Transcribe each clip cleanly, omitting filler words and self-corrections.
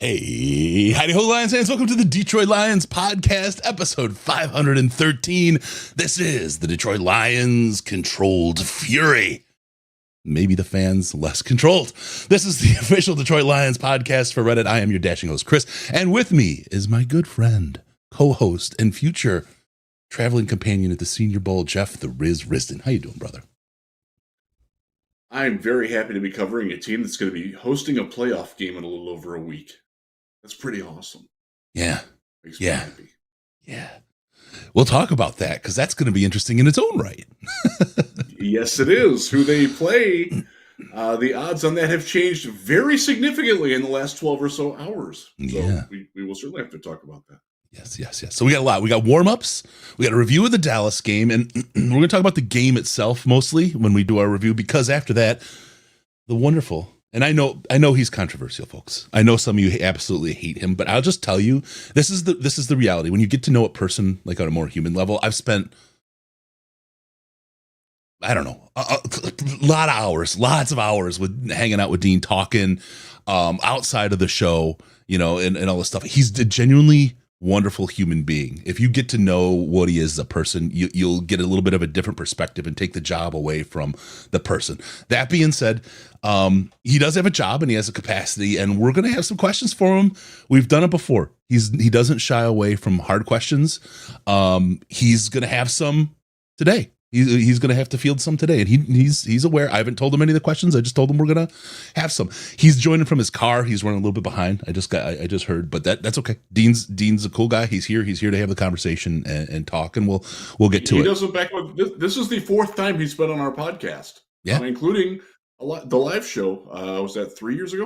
Hey, howdy ho, Lions fans. Welcome to the Detroit Lions podcast, episode 513. This is the Detroit Lions controlled fury. Maybe the fans less controlled. This is the official Detroit Lions podcast for Reddit. I am your dashing host, Chris, and with me is my good friend, co-host, and future traveling companion at the Senior Bowl, Jeff the Riz Risden. How you doing, brother? I'm very happy to be covering a team that's going to be hosting a playoff game in a little over a week. That's pretty awesome. Yeah. Makes me happy. Yeah. We'll talk about that because that's going to be interesting in its own right. Yes, it is. Who they play, the odds on that have changed very significantly in the last 12 or so hours. So we will certainly have to talk about that. Yes. So we got a lot. We got warm-ups. We got a review of the Dallas game. And we're going to talk about the game itself mostly when we do our review, because after that, the wonderful... And I know he's controversial, folks. I know some of you absolutely hate him, but I'll just tell you, this is the reality. When you get to know a person like on a more human level, I've spent, I don't know, lots of hours with hanging out with Dean, talking outside of the show, and all this stuff. He's a genuinely wonderful human being. If you get to know what he is as a person, you'll get a little bit of a different perspective and take the job away from the person. That being said, he does have a job and he has a capacity, and we're going to have some questions for him. We've done it before. He doesn't shy away from hard questions. He's going to have some today. He's going to have to field some today, and he's aware. I haven't told him any of the questions. I just told him we're going to have some. He's joining from his car. He's running a little bit behind. I just heard, but that's okay. Dean's a cool guy. He's here to have the conversation and talk, and we'll get to it. He does it back. This is the fourth time he's been on our podcast, including the live show. Was that 4 years ago?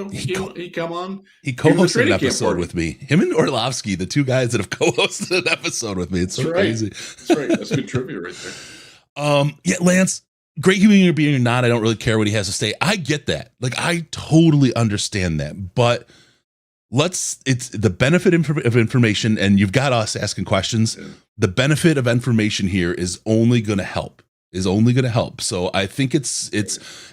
He come on. He co-hosted an episode with me. Him and Orlovsky, the two guys that have co-hosted an episode with me. It's so crazy. That's right. That's good trivia right there. Lance, great human being or not, I don't really care what he has to say. I get that. Like, I totally understand that. But it's the benefit of information, and you've got us asking questions. Yeah. The benefit of information here is only going to help. So I think it's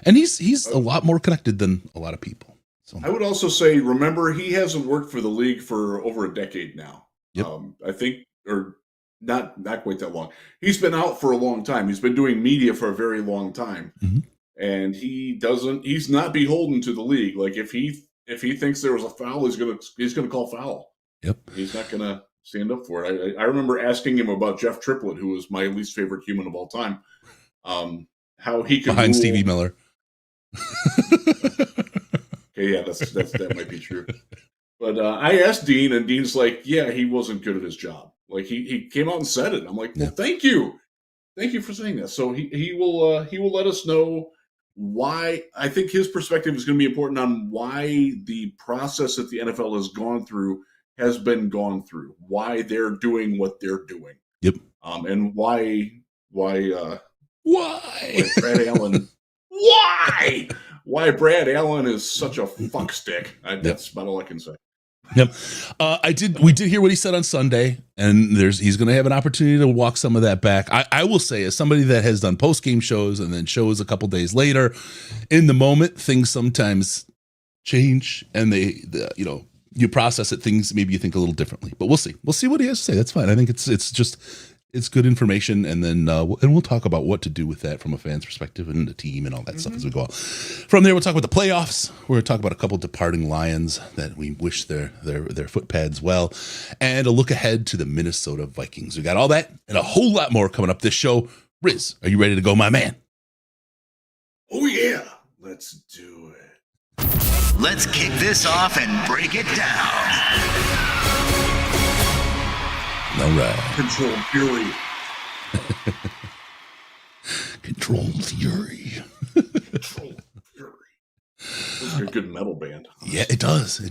and he's a lot more connected than a lot of people. So I would also say, remember, he hasn't worked for the league for over a decade now. Yep. I think, or not quite that long. He's been out for a long time. He's been doing media for a very long time. Mm-hmm. And he's not beholden to the league. Like, if he thinks there was a foul, he's gonna call foul. Yep. He's not gonna stand up for it. I remember asking him about Jeff Triplett, who was my least favorite human of all time. How he could behind Stevie Miller. Okay, yeah, that might be true. But I asked Dean, and Dean's like, yeah, he wasn't good at his job. Like, he came out and said it. I'm like, well, thank you for saying that. So he will let us know why. I think his perspective is going to be important on why the process that the NFL has been gone through, why they're doing what they're doing. Yep. And why Brad Allen? Why Brad Allen is such a fuckstick? That's about all I can say. Yep. We did hear what he said on Sunday, and he's going to have an opportunity to walk some of that back. I will say, as somebody that has done post-game shows and then shows a couple days later, in the moment, things sometimes change, and you process it. Things maybe you think a little differently, but we'll see. We'll see what he has to say. That's fine. I think it's good information, and then we'll talk about what to do with that from a fan's perspective and the team and all that stuff as we go on. From there, we'll talk about the playoffs. We're going to talk about a couple departing Lions that we wish their footpads well, and a look ahead to the Minnesota Vikings. We got all that and a whole lot more coming up this show. Riz, are you ready to go, my man? Oh, yeah. Let's do it. Let's kick this off and break it down. All right. Control fury. Control fury. Control fury. This is a good metal band. Yeah, it does.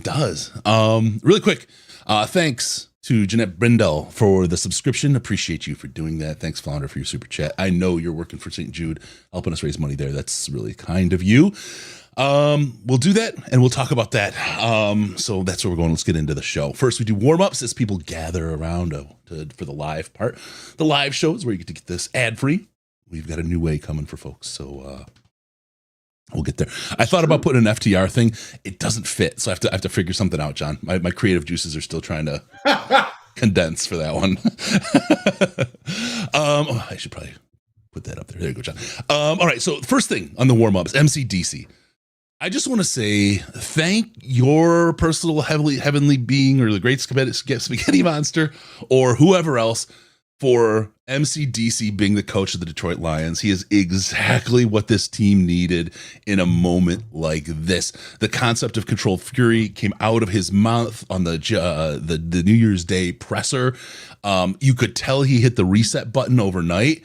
Really quick, thanks to Jeanette Brindle for the subscription. Appreciate you for doing that. Thanks, Flounder, for your super chat. I know you're working for St. Jude, helping us raise money there. That's really kind of you. We'll do that, and we'll talk about that. So that's where we're going. Let's get into the show. First, we do warm-ups as people gather around for the live part. The live show is where you get to get this ad-free. We've got a new way coming for folks. So We'll get there. I thought about putting an FTR thing. It doesn't fit, so I have to figure something out, John. My creative juices are still trying to condense for that one. I should probably put that up there. There you go, John. All right. So first thing on the warm ups, MCDC. I just want to say thank your personal heavenly being or the great spaghetti monster or whoever else for MCDC being the coach of the Detroit Lions. He is exactly what this team needed in a moment like this. The concept of controlled fury came out of his mouth on the New Year's Day presser. You could tell he hit the reset button overnight.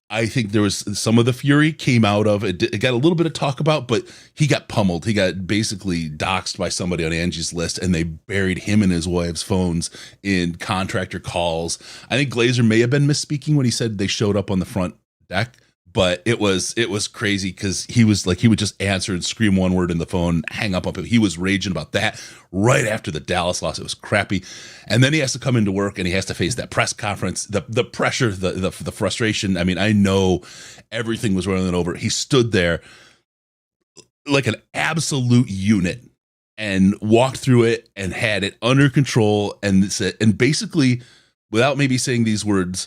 I think there was some of the fury came out of it. It got a little bit of talk about, but he got pummeled. He got basically doxxed by somebody on Angie's List, and they buried him and his wife's phones in contractor calls. I think Glazer may have been misspeaking when he said they showed up on the front deck, but it was crazy because he would just answer and scream one word in the phone, hang up on him. He was raging about that right after the Dallas loss. It was crappy. And then he has to come into work and he has to face that press conference, the pressure, the frustration. I mean, I know everything was running over. He stood there like an absolute unit and walked through it and had it under control. And basically, without maybe saying these words,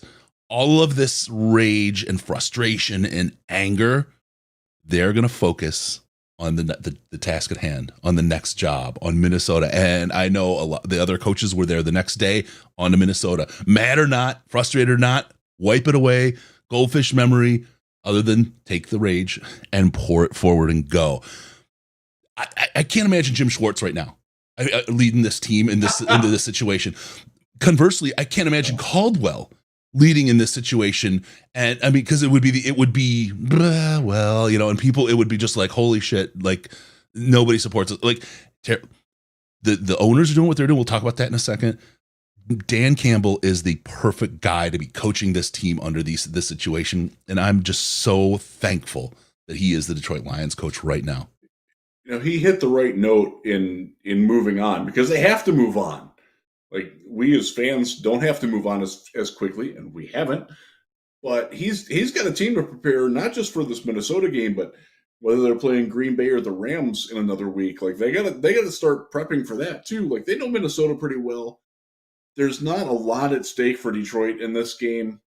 all of this rage and frustration and anger, they're going to focus on the task at hand, on the next job, on Minnesota. And I know a lot the other coaches were there the next day on to Minnesota. Mad or not, frustrated or not, wipe it away, goldfish memory, other than take the rage and pour it forward and go. I can't imagine Jim Schwartz right now leading this team into this situation. Conversely, I can't imagine Caldwell leading in this situation. And I mean, because it would be well, you know, and people, it would be just like, holy shit, like nobody supports it. Like the owners are doing what they're doing. We'll talk about that in a second. Dan Campbell is the perfect guy to be coaching this team under this situation. And I'm just so thankful that he is the Detroit Lions coach right now. You know, he hit the right note in moving on because they have to move on. Like, we as fans don't have to move on as quickly, and we haven't. But he's got a team to prepare, not just for this Minnesota game, but whether they're playing Green Bay or the Rams in another week. Like, they gotta start prepping for that too. Like, they know Minnesota pretty well. There's not a lot at stake for Detroit in this game.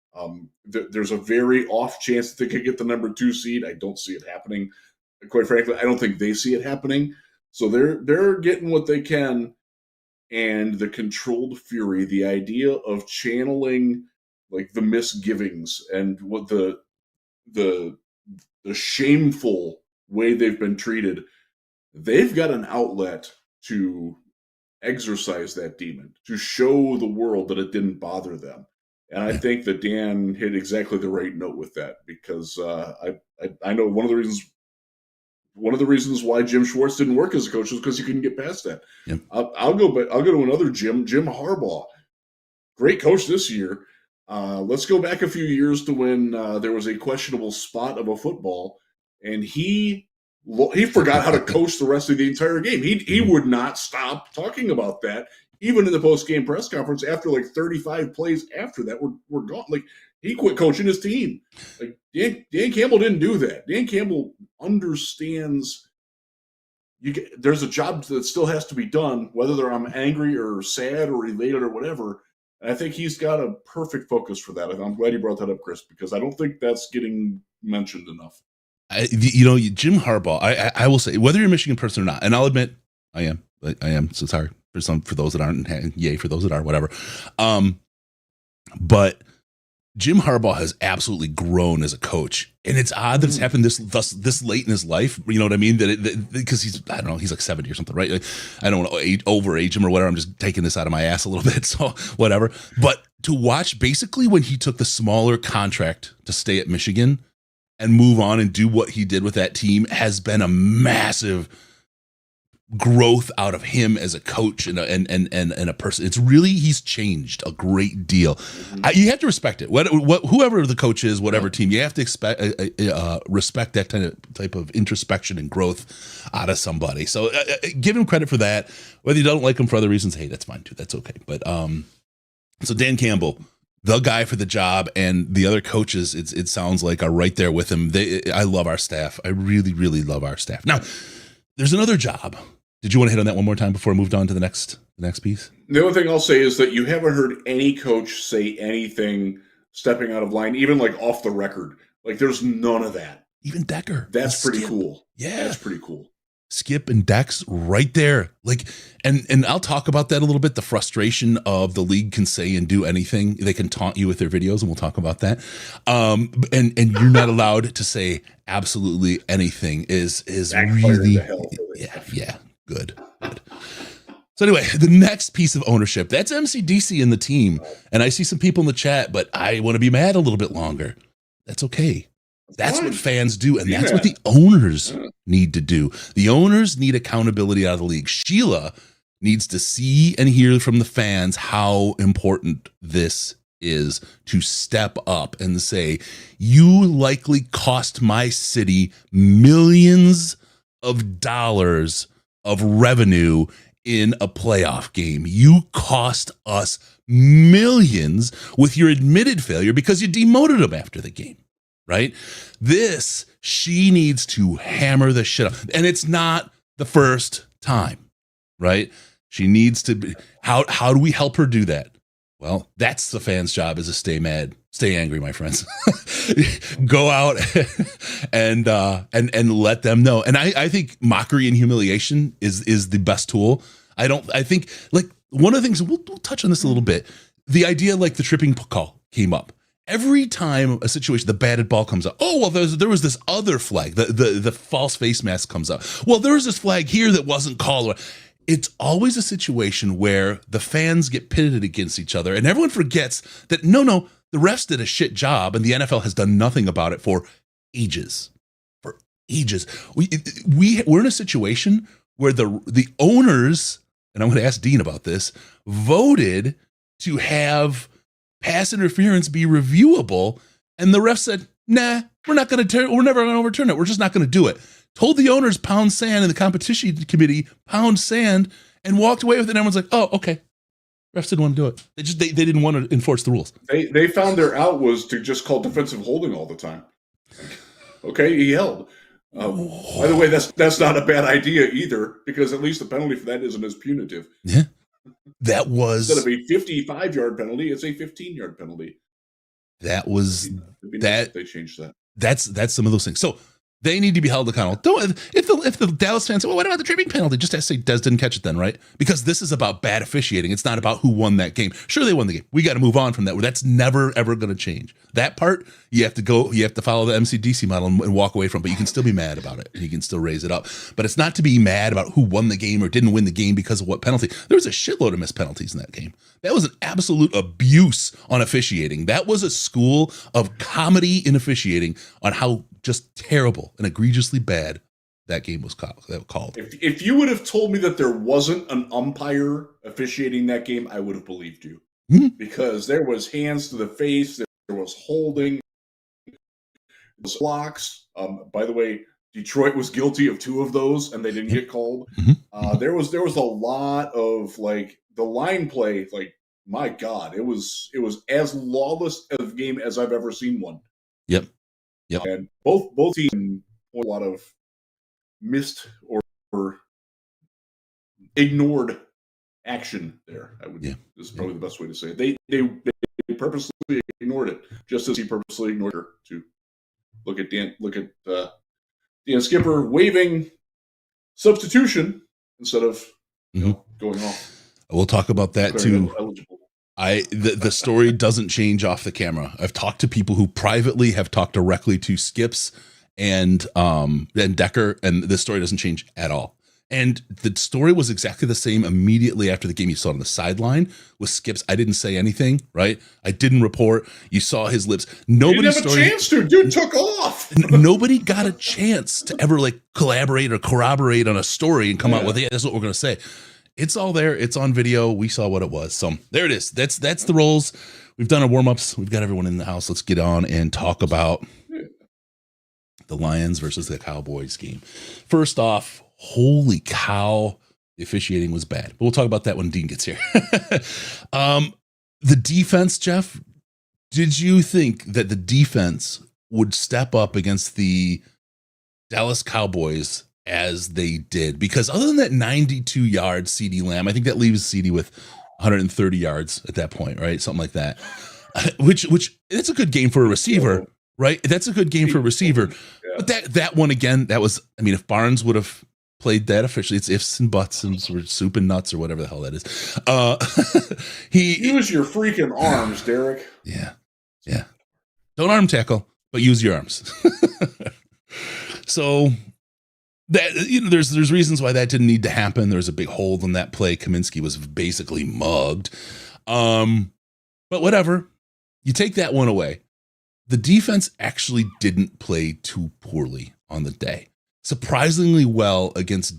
There's a very off chance that they could get the number 2 seed. I don't see it happening. Quite frankly, I don't think they see it happening. So they're getting what they can. And the controlled fury, the idea of channeling like the misgivings and what the shameful way they've been treated, they've got an outlet to exercise that demon, to show the world that it didn't bother them. And I think that Dan hit exactly the right note with that, because I know one of the reasons why Jim Schwartz didn't work as a coach was because he couldn't get past that. Yep. I'll go to another Jim Harbaugh. Great coach this year. Let's go back a few years to when there was a questionable spot of a football, and he forgot how to coach the rest of the entire game. He would not stop talking about that, even in the post-game press conference. After like 35 plays after that, we're gone. Like, he quit coaching his team. Like, Dan Campbell didn't do that. Dan Campbell understands there's a job that still has to be done, whether I'm angry or sad or elated or whatever. And I think he's got a perfect focus for that. I'm glad you brought that up, Chris, because I don't think that's getting mentioned enough. Jim Harbaugh, I will say, whether you're a Michigan person or not, and I'll admit I am. So sorry for those that aren't, and yay for those that are, whatever. But Jim Harbaugh has absolutely grown as a coach, and it's odd that it's happened this late in his life. You know what I mean? Because he's, I don't know, he's like 70 or something, right? Like, I don't want to overage him or whatever. I'm just taking this out of my ass a little bit, so whatever. But to watch basically when he took the smaller contract to stay at Michigan and move on and do what he did with that team has been a massive growth out of him as a coach and a person. It's really, he's changed a great deal. You have to respect it. Whoever the coach is, whatever team, you have to respect that type of introspection and growth out of somebody. So give him credit for that. Whether you don't like him for other reasons, hey, that's fine too. That's okay. But so Dan Campbell, the guy for the job, and the other coaches, it sounds like, are right there with him. I love our staff. I really, really love our staff. Now, there's another job. Did you want to hit on that one more time before I moved on to the next piece? The only thing I'll say is that you haven't heard any coach say anything stepping out of line, even like off the record. Like there's none of that. Even Decker. That's pretty cool. Yeah. That's pretty cool. Skip and Dex right there. Like, and I'll talk about that a little bit. The frustration of the league can say and do anything. They can taunt you with their videos, and we'll talk about that. And you're not allowed to say absolutely anything is really, yeah, good. So anyway, the next piece of ownership, that's MCDC and the team. And I see some people in the chat, but I want to be mad a little bit longer. That's okay. That's what fans do, and that's what the owners need to do. The owners need accountability out of the league. Sheila needs to see and hear from the fans how important this is, to step up and say, you likely cost my city millions of dollars of revenue in a playoff game. You cost us millions with your admitted failure because you demoted them after the game. Right? This, she needs to hammer the shit up. And it's not the first time, right? She needs to be, how do we help her do that? Well, that's the fans' job, is to stay mad, stay angry, my friends. Go out and let them know. And I think mockery and humiliation is the best tool. I think like one of the things, we'll touch on this a little bit. The idea, like the tripping call came up. Every time a situation, the batted ball comes up, oh, well, there was this other flag, the false face mask comes up. Well, there was this flag here that wasn't called. It's always a situation where the fans get pitted against each other, and everyone forgets that, no, the refs did a shit job, and the NFL has done nothing about it for ages. For ages. We're in a situation where the owners, and I'm going to ask Dean about this, voted to have pass interference be reviewable, and the ref said, nah, we're never going to overturn it. We're just not going to do it. Told the owners pound sand, and the competition committee pound sand, and walked away with it. And everyone's like, oh, okay. Refs didn't want to do it. They didn't want to enforce the rules. They found their out was to just call defensive holding all the time. Okay, he held. By the way, that's not a bad idea either, because at least the penalty for that isn't as punitive. Yeah. That was, instead of a 55-yard penalty, it's a 15-yard penalty. That was that. They changed that. That's some of those things. So they need to be held accountable. Don't, if the Dallas fans say, well, what about the tripping penalty? Just say Des didn't catch it then, right? Because this is about bad officiating. It's not about who won that game. Sure, they won the game. We got to move on from that. That's never, ever going to change. That part, you have to follow the MCDC model and walk away from, but you can still be mad about it and you can still raise it up. But it's not to be mad about who won the game or didn't win the game because of what penalty. There was a shitload of missed penalties in that game. That was an absolute abuse on officiating. That was a school of comedy in officiating on how just terrible and egregiously bad that game was called. If you would have told me that there wasn't an umpire officiating that game, I would have believed you. Mm-hmm. Because there was hands to the face, there was holding, there was blocks. By the way, Detroit was guilty of 2 of those, and they didn't get called. Mm-hmm. There was a lot of like the line play. Like, my God, it was as lawless a game as I've ever seen one. Yep. And both teams a lot of missed or ignored action there. This is probably the best way to say it. They purposely ignored it, just as he purposely ignored her. To look at Dan Skipper waving substitution instead of going off. We'll talk about that too. Eligible. The story doesn't change off the camera. I've talked to people who privately have talked directly to Skips and Decker, and this story doesn't change at all. And the story was exactly the same immediately after the game. You saw it on the sideline with Skips. I didn't say anything, right? I didn't report. You saw his lips. Nobody didn't have a chance to. Dude took off. Nobody got a chance to ever like collaborate or corroborate on a story and come out with, that's what we're going to say. It's all there. It's on video. We saw what it was. So there it is. That's the roles. We've done our warm-ups. We've got everyone in the house. Let's get on and talk about the Lions versus the Cowboys game. First off, holy cow, the officiating was bad. But we'll talk about that when Dean gets here. The defense, Jeff, Did you think that the defense would step up against the Dallas Cowboys as they did? Because other than that 92-yard CeeDee Lamb, I think that leaves CeeDee with 130 yards at that point, right? Something like that. Which it's a good game for a receiver, right? That's a good game for a receiver. Yeah. But that one again, that was, I mean, if Barnes would have played that officially, it's ifs and buts and sort of soup and nuts or whatever the hell that is. Use your freaking arms, Derek. Yeah. Don't arm tackle, but use your arms. So that, you know, there's reasons why that didn't need to happen. There's a big hole in that play. Kaminsky was basically mugged. But whatever. You take that one away. The defense actually didn't play too poorly on the day. Surprisingly well against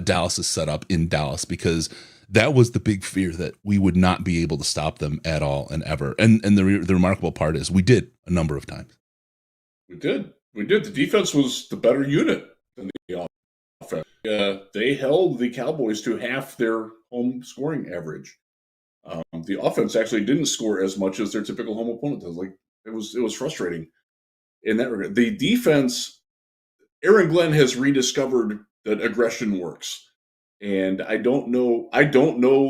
Dallas's setup in Dallas, because that was the big fear, that we would not be able to stop them at all and ever. And the remarkable part is we did a number of times. We did. The defense was the better unit than the offense. They held the Cowboys to half their home scoring average. The offense actually didn't score as much as their typical home opponent does. Like, it was frustrating in that regard. The defense, Aaron Glenn has rediscovered that aggression works. And I don't know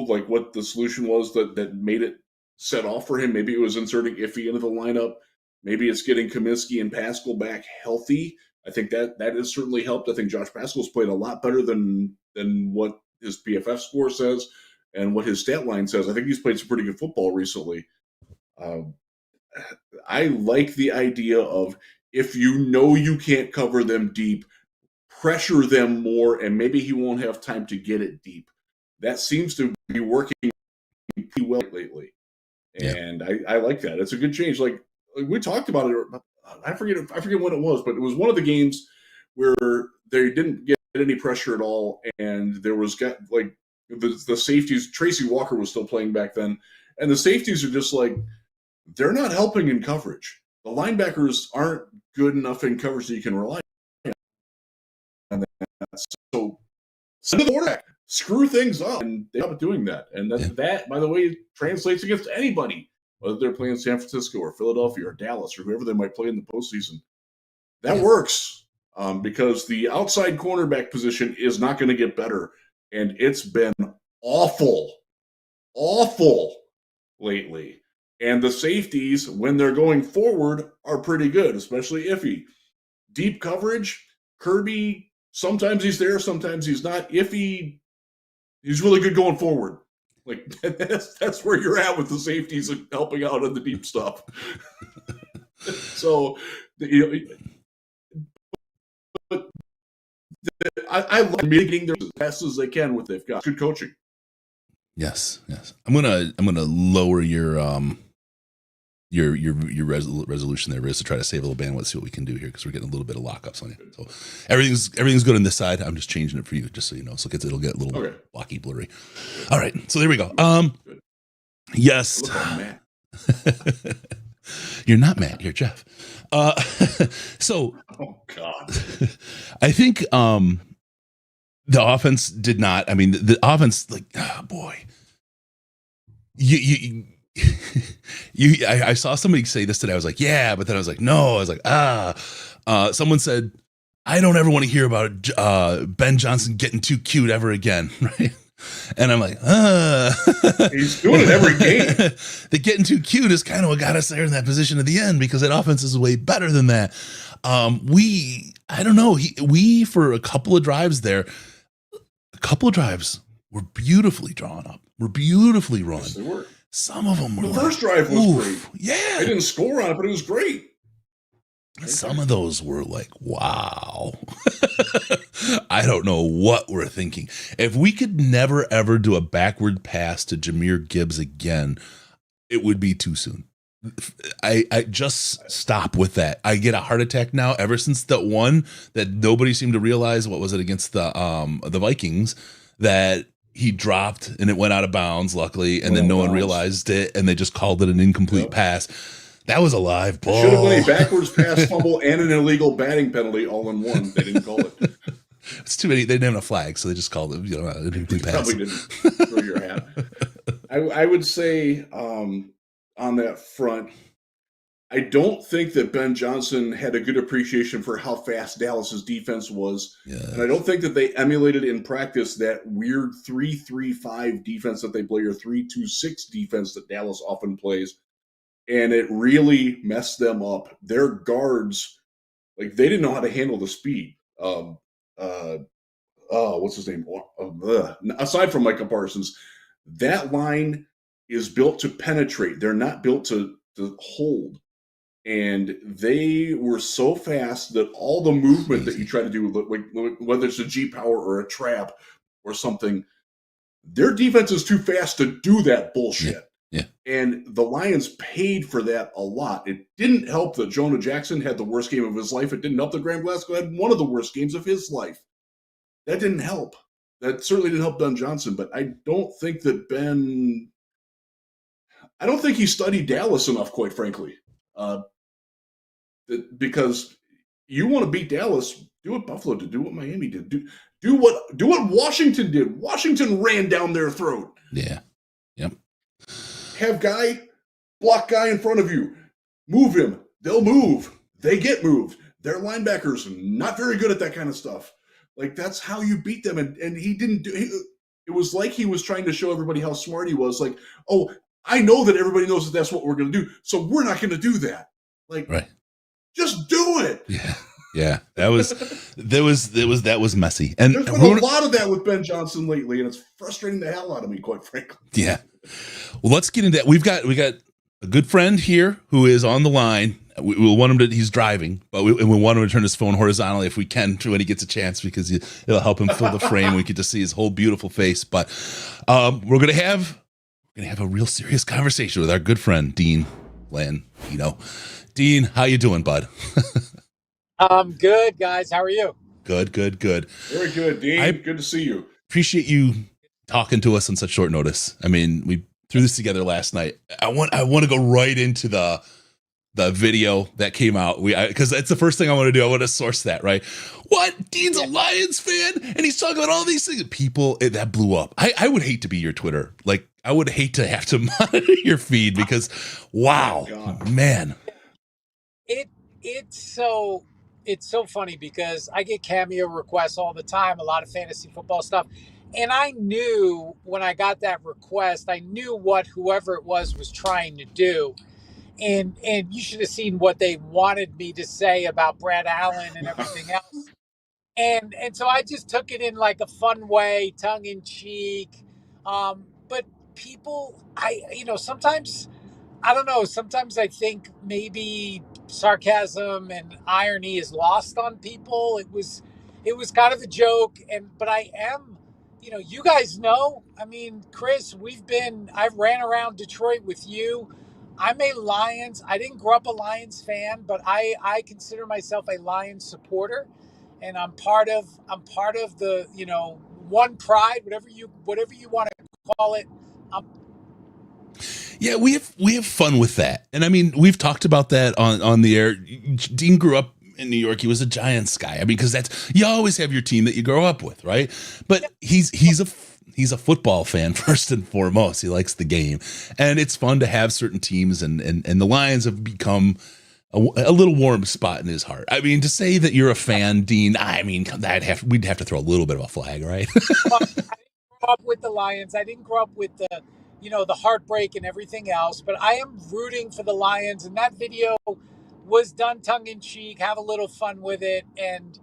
like what the solution was that made it set off for him. Maybe it was inserting Iffy into the lineup. Maybe it's getting Kaminsky and Pascal back healthy. I think that has certainly helped. I think Josh Pascal's played a lot better than what his PFF score says and what his stat line says. I think he's played some pretty good football recently. I like the idea of, if you know you can't cover them deep, pressure them more, and maybe he won't have time to get it deep. That seems to be working pretty well lately. And I like that. It's a good change. Like we talked about it. I forget when it was, but it was one of the games where they didn't get any pressure at all, and there was the safeties. Tracy Walker was still playing back then, and the safeties are just like, they're not helping in coverage. The linebackers aren't good enough in coverage that you can rely on that. So send to the quarterback, screw things up, and they end up doing that. And that, by the way, translates against anybody, whether they're playing San Francisco or Philadelphia or Dallas or whoever they might play in the postseason. That works because the outside cornerback position is not going to get better, and it's been awful lately. And the safeties, when they're going forward, are pretty good, especially Iffy. Deep coverage, Kirby, sometimes he's there, sometimes he's not. Iffy, he's really good going forward. Like, that's where you're at with the safeties and helping out on the deep stuff. So, I like making them as fast as they can with they've got good coaching. Yes. I'm gonna lower your resolution there, Riz, to try to save a little bandwidth, see what we can do here, because we're getting a little bit of lockups on you. So everything's good on this side. I'm just changing it for you, just so you know. So it'll get a little blocky, blurry. All right, so there we go. Yes. You're not Matt, you're Jeff. So oh God. I think the offense did not. I mean, the offense, like, oh boy. I saw somebody say this today. I was like, yeah, but then I was like, no. I was like, someone said, I don't ever want to hear about Ben Johnson getting too cute ever again, right? And I'm like, he's doing it every game. The getting too cute is kind of what got us there in that position at the end, because that offense is way better than that. I don't know. We for a couple of drives there, were beautifully drawn up. Were beautifully run. Yes, they were. Some of them were. The first drive was great. Yeah. They didn't score on it, but it was great. Some of those were like, wow. I don't know what we're thinking. If we could never, ever do a backward pass to Jahmyr Gibbs again, it would be too soon. I just stop with that. I get a heart attack now ever since that one that nobody seemed to realize, what was it, against the Vikings, that he dropped and it went out of bounds, luckily, and then no one realized it, and they just called it an incomplete pass. That was a live ball. Should have been a backwards pass, fumble, and an illegal batting penalty all in one. They didn't call it. It's too many. They didn't have a flag, so they just called it, an incomplete pass. Probably didn't throw your hat. I would say on that front, I don't think that Ben Johnson had a good appreciation for how fast Dallas's defense was. Yeah. And I don't think that they emulated in practice that weird 3-3-5 defense that they play, or 3-2-6 defense that Dallas often plays. And it really messed them up. Their guards, like, they didn't know how to handle the speed. What's his name? Aside from Micah Parsons, that line is built to penetrate. They're not built to hold. And they were so fast that all the movement that you try to do, like whether it's a G power or a trap or something, their defense is too fast to do that bullshit. Yeah. And the Lions paid for that a lot. It didn't help that Jonah Jackson had the worst game of his life. It didn't help that Graham Glasgow had one of the worst games of his life. That didn't help. That certainly didn't help Ben Johnson. But I don't think that I don't think he studied Dallas enough, quite frankly. Because you want to beat Dallas, do what Buffalo did, do what Miami did, do what Washington did. Washington ran down their throat. Yeah. Yep. Have block guy in front of you, move him. They'll move. They get moved. Their linebackers not very good at that kind of stuff. Like, that's how you beat them. And he didn't do. It was like he was trying to show everybody how smart he was. Like, oh, I know that everybody knows that that's what we're going to do, so we're not going to do that. Like, right. Just do it. Yeah. That was messy. And there's been a lot of that with Ben Johnson lately, and it's frustrating the hell out of me, quite frankly. Yeah. Well, let's get into that. We've got a good friend here who is on the line. We'll want him to. He's driving, but we want him to turn his phone horizontally if we can when he gets a chance, because it'll help him fill the frame. We get to see his whole beautiful face. But we're gonna have a real serious conversation with our good friend Dean Blandino. Dean, how you doing, bud? I'm good, guys. How are you? Good. Very good, Dean. Good to see you. Appreciate you talking to us on such short notice. I mean, we threw this together last night. I want to go right into the video that came out. Because that's the first thing I want to do. I want to source that, right? What? Dean's a Lions fan, and he's talking about all these things. People, that blew up. I would hate to be your Twitter. Like, I would hate to have to monitor your feed, because, wow, man. It's so funny, because I get cameo requests all the time, a lot of fantasy football stuff. And I knew when I got that request, I knew what whoever it was trying to do. And you should have seen what they wanted me to say about Brad Allen and everything else. And so I just took it in like a fun way, tongue in cheek. But people, sometimes, I don't know, sometimes I think maybe sarcasm and irony is lost on people. It was kind of a joke, but I am, you guys know, I mean, Chris, I've ran around Detroit with you. I'm a Lions. I didn't grow up a Lions fan, but I consider myself a Lions supporter, and I'm part of the, one pride, whatever you want to call it. Yeah, we have fun with that. And I mean, we've talked about that on the air. Dean grew up in New York. He was a Giants guy. I mean, because you always have your team that you grow up with, right? But he's a football fan first and foremost. He likes the game. And it's fun to have certain teams, and the Lions have become a little warm spot in his heart. I mean, to say that you're a fan, Dean, I mean, we'd have to throw a little bit of a flag, right? I didn't grow up with the Lions. I didn't grow up with the heartbreak and everything else, but I am rooting for the Lions, and that video was done tongue in cheek, have a little fun with it. And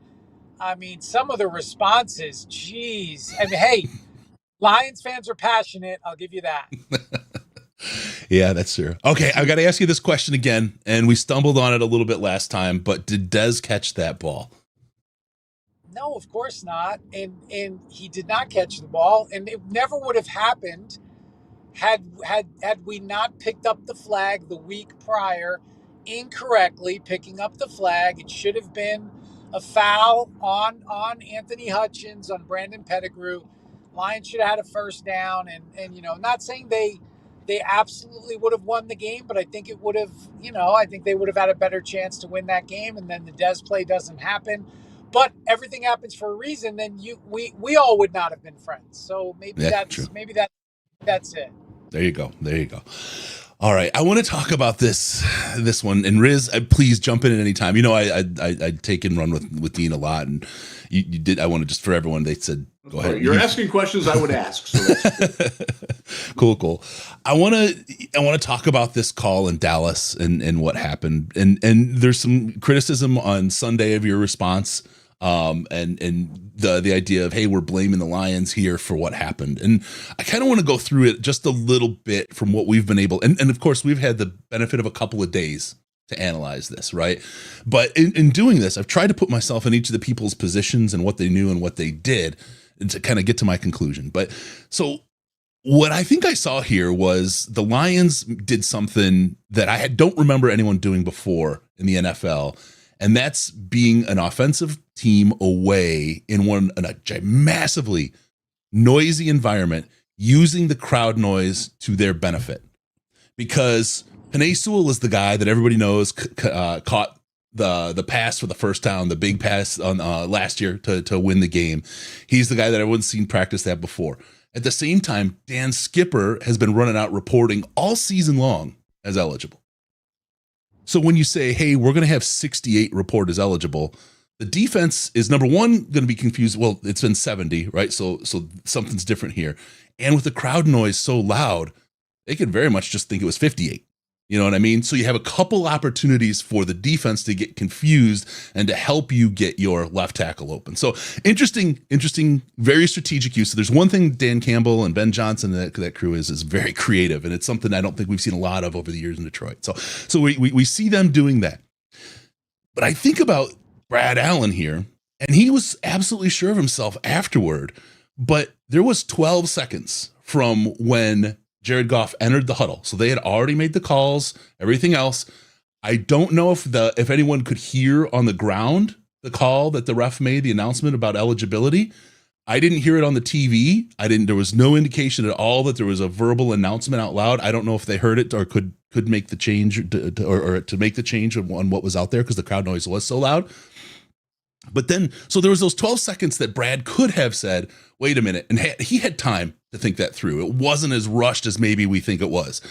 I mean, some of the responses, geez. I mean, hey, Lions fans are passionate. I'll give you that. Yeah, that's true. Okay, I've got to ask you this question again, and we stumbled on it a little bit last time, but did Dez catch that ball? No, of course not. And he did not catch the ball, and it never would have happened had we not picked up the flag the week prior, incorrectly picking up the flag. It should have been a foul on Anthony Hutchins, on Brandon Pettigrew. Lions should have had a first down, and not saying they absolutely would have won the game, but I think it would have, I think they would have had a better chance to win that game. And then the Dez play doesn't happen, but everything happens for a reason. Then we all would not have been friends. So maybe that's it. There you go. All right, I want to talk about this one. And Riz, please jump in at any time. You know, I take and run with Dean a lot, and you did. I want to just for everyone. They said, go ahead. You're asking questions I would ask. So that's cool. I want to talk about this call in Dallas and what happened. And there's some criticism on Sunday of your response. And the idea of, hey, we're blaming the Lions here for what happened. And I kind of want to go through it just a little bit from what we've been able, and of course we've had the benefit of a couple of days to analyze this, right? But in doing this, I've tried to put myself in each of the people's positions and what they knew and what they did, and to kind of get to my conclusion. But so what I think I saw here was the Lions did something that I don't remember anyone doing before in the NFL. And that's being an offensive team away in a massively noisy environment, using the crowd noise to their benefit. Because Penei Sewell is the guy that everybody knows caught the pass for the first down, the big pass on last year to win the game. He's the guy that everyone's seen practice that before. At the same time, Dan Skipper has been running out reporting all season long as eligible. So when you say, hey, we're going to have 68 report as eligible, the defense is, number one, going to be confused. Well, it's been 70, right? So something's different here. And with the crowd noise so loud, they could very much just think it was 58. You know what I mean? So you have a couple opportunities for the defense to get confused and to help you get your left tackle open. So interesting, very strategic use. So there's one thing Dan Campbell and Ben Johnson, that crew is very creative. And it's something I don't think we've seen a lot of over the years in Detroit. So we see them doing that. But I think about Brad Allen here, and he was absolutely sure of himself afterward. But there was 12 seconds from when Jared Goff entered the huddle. So they had already made the calls, everything else. I don't know if anyone could hear on the ground the call that the ref made, the announcement about eligibility. I didn't hear it on the TV. There was no indication at all that there was a verbal announcement out loud. I don't know if they heard it or could make the change or to make the change on what was out there because the crowd noise was so loud. But then, so there was those 12 seconds that Brad could have said, wait a minute. And he had time to think that through. It wasn't as rushed as maybe we think it was.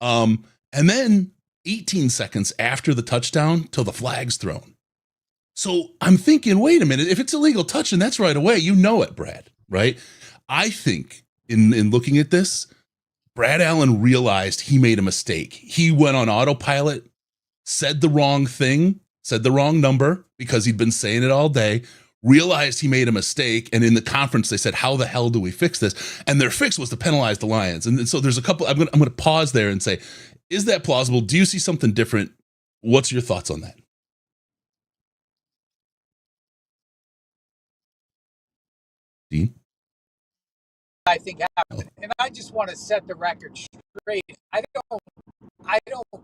And then 18 seconds after the touchdown till the flag's thrown. So I'm thinking, wait a minute, if it's illegal touch and that's right away, you know it, Brad, right? I think in looking at this, Brad Allen realized he made a mistake. He went on autopilot, said the wrong thing, said the wrong number because he'd been saying it all day, realized he made a mistake. And in the conference, they said, how the hell do we fix this? And their fix was to penalize the Lions. And so there's a couple, I'm going to pause there and say, is that plausible? Do you see something different? What's your thoughts on that? Dean? I think happened. And I just want to set the record straight. I don't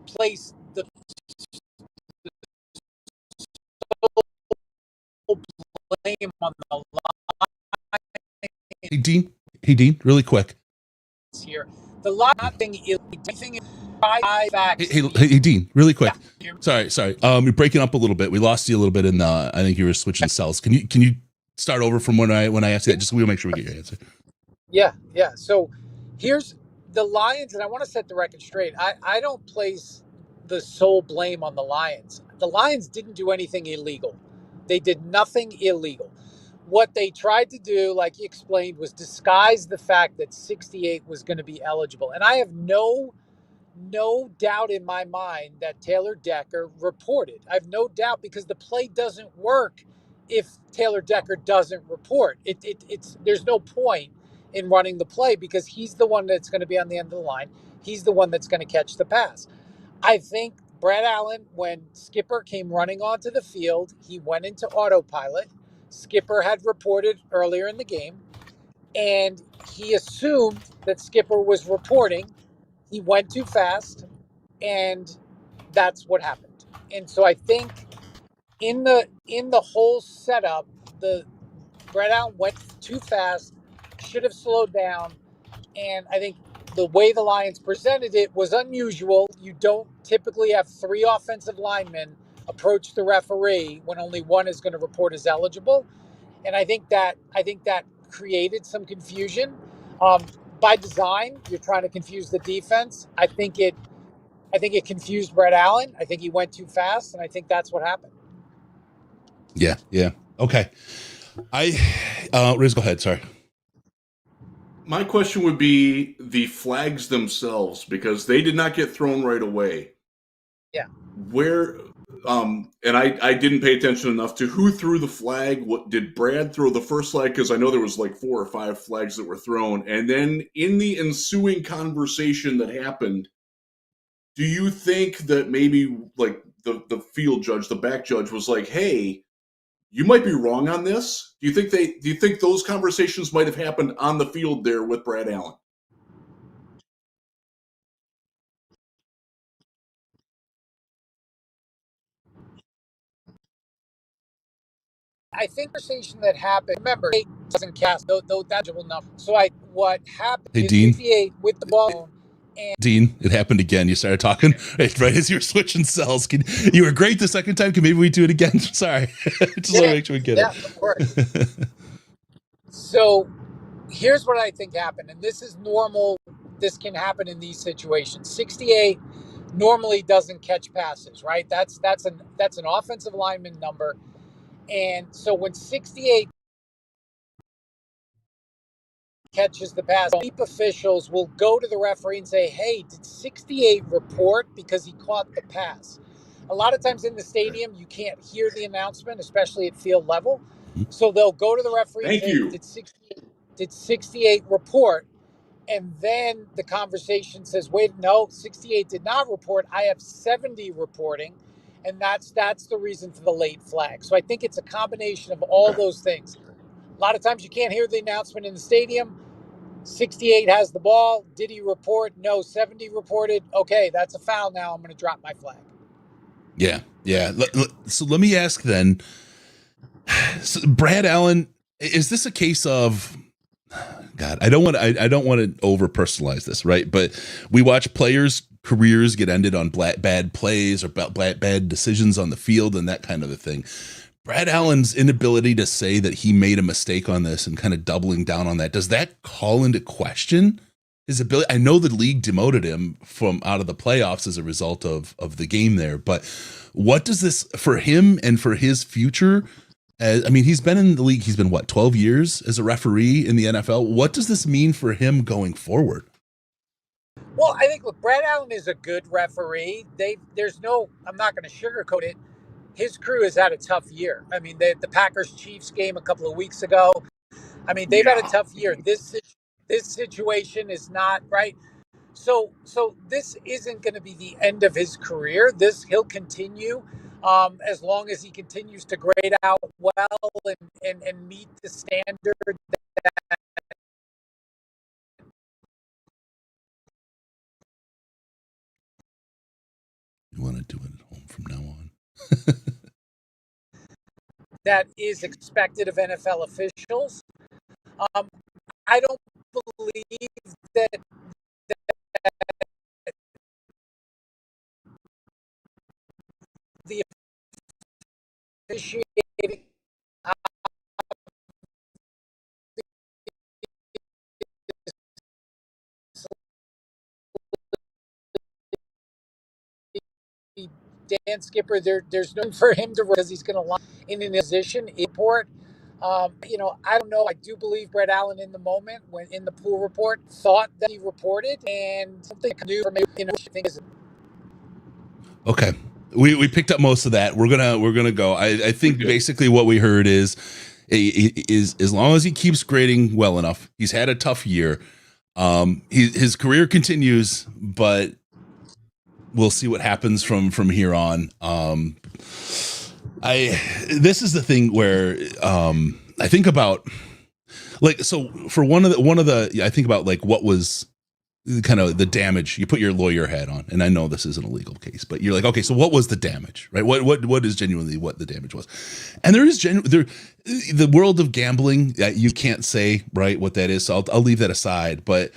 place the blame on the line. Hey Dean, really quick. Here, the line thing is Hey Dean, really quick. Yeah. Sorry. You're breaking up a little bit. We lost you a little bit in I think you were switching cells. Can you start over from when I asked you that? Just so we'll make sure we get your answer. Yeah. So here's the Lions, and I want to set the record straight. I don't place the sole blame on the Lions. The Lions didn't do anything illegal. They did nothing illegal. What they tried to do, like you explained, was disguise the fact that 68 was going to be eligible. And I have no doubt in my mind that Taylor Decker reported. I have no doubt because the play doesn't work if Taylor Decker doesn't report. It's there's no point in running the play because he's the one that's going to be on the end of the line. He's the one that's going to catch the pass. I think Brad Allen, when Skipper came running onto the field, he went into autopilot. Skipper had reported earlier in the game, and he assumed that Skipper was reporting. He went too fast, and that's what happened. And so I think in the whole setup, the Brad Allen went too fast, should have slowed down, and I think the way the Lions presented it was unusual. You don't typically have three offensive linemen approach the referee when only one is going to report as eligible, and I think that created some confusion. by design, you're trying to confuse the defense. I think it confused Brett Allen. I think he went too fast, and I think that's what happened. Yeah. Okay. Riz, go ahead. Sorry. My question would be the flags themselves, because they did not get thrown right away. Yeah. Where, and I didn't pay attention enough to who threw the flag. What did Brad throw the first flag? Because I know there was like 4 or 5 flags that were thrown. And then in the ensuing conversation that happened, do you think that maybe like the field judge, the back judge, was like, "Hey, you might be wrong on this"? Do you think those conversations might have happened on the field there with Brad Allen? I think the conversation that happened. Remember, it doesn't cast though tangible number. So what happened Hey, is Dean. 68 with the ball. Dean, it happened again. You started talking right as you were switching cells. You were great the second time. Can maybe we do it again? Sorry. Just want to make sure we get it. Of course. So here's what I think happened, and this is normal. This can happen in these situations. 68 normally doesn't catch passes, right? That's an offensive lineman number. And so when 68 catches the pass, deep officials will go to the referee and say, "Hey, did 68 report because he caught the pass?" A lot of times in the stadium, you can't hear the announcement, especially at field level. So they'll go to the referee and say, did 68 report? And then the conversation says, "Wait, no, 68 did not report. I have 70 reporting." And that's the reason for the late flag. So I think it's a combination of all those things. A lot of times you can't hear the announcement in the stadium. 68 has the ball. Did he report? No. 70 reported. Okay, that's a foul now. I'm going to drop my flag. Yeah. So let me ask then, so Brad Allen, is this a case of, God, I don't want to over personalize this, right? But we watch players' careers get ended on bad plays or bad decisions on the field and that kind of a thing. Brad Allen's inability to say that he made a mistake on this and kind of doubling down on that, does that call into question his ability? I know the league demoted him from out of the playoffs as a result of the game there, but what does this for him and for his future? I mean, he's been in the league. He's been 12 years as a referee in the NFL. What does this mean for him going forward? Well, I think, look, Brad Allen is a good referee. I'm not going to sugarcoat it. His crew has had a tough year. I mean, the Packers-Chiefs game a couple of weeks ago. I mean, they've had a tough year. This situation is not right. So this isn't going to be the end of his career. He'll continue as long as he continues to grade out well and meet the standard. You want to do it at home from now on? That is expected of NFL officials. I don't believe that the officiating Dan Skipper, there's no for him to because he's going to line in an position import. I don't know. I do believe Brett Allen in the moment when in the pool report thought that he reported and something new. Okay. We picked up most of that. We're gonna go. I think basically what we heard is as long as he keeps grading well enough, he's had a tough year. His career continues, but we'll see what happens from here on. This is the thing where I think about so for one of the I think about what was kind of the damage. You put your lawyer hat on, and I know this isn't a legal case, but you're like, okay, so what was the damage, right? What is genuinely what the damage was? And there is the world of gambling that you can't say right what that is. So I'll leave that aside, but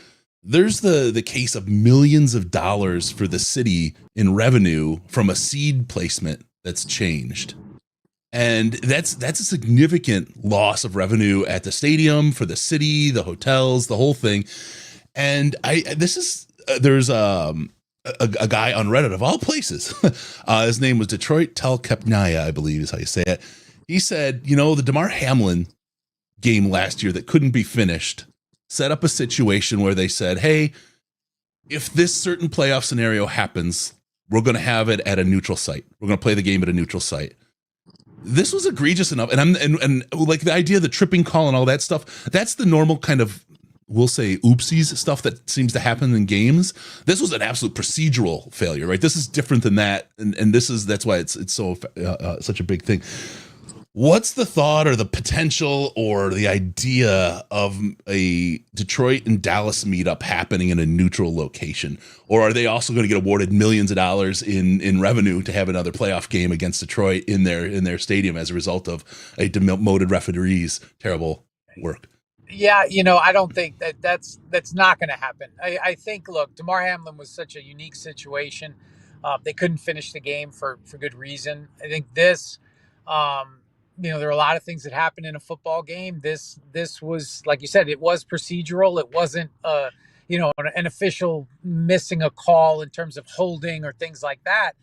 there's the case of millions of dollars for the city in revenue from a seed placement that's changed. And that's a significant loss of revenue at the stadium, for the city, the hotels, the whole thing. And there's a guy on Reddit of all places. His name was Detroit Telkepnaya, I believe is how you say it. He said, the Damar Hamlin game last year that couldn't be finished set up a situation where they said, hey, if this certain playoff scenario happens, we're going to have it at a neutral site. We're going to play the game at a neutral site. This was egregious enough. And like the idea of the tripping call and all that stuff, that's the normal kind of, we'll say, oopsies stuff that seems to happen in games. This was an absolute procedural failure, right? This is different than that. And that's why it's so such a big thing. What's the thought or the potential or the idea of a Detroit and Dallas meetup happening in a neutral location? Or are they also going to get awarded millions of dollars in revenue to have another playoff game against Detroit in their stadium as a result of a demoted referee's terrible work? Yeah, I don't think that's not going to happen. I think, look, Damar Hamlin was such a unique situation. They couldn't finish the game for good reason. I think this, there are a lot of things that happen in a football game. This was, like you said, it was procedural. It wasn't, an official missing a call in terms of holding or things like that.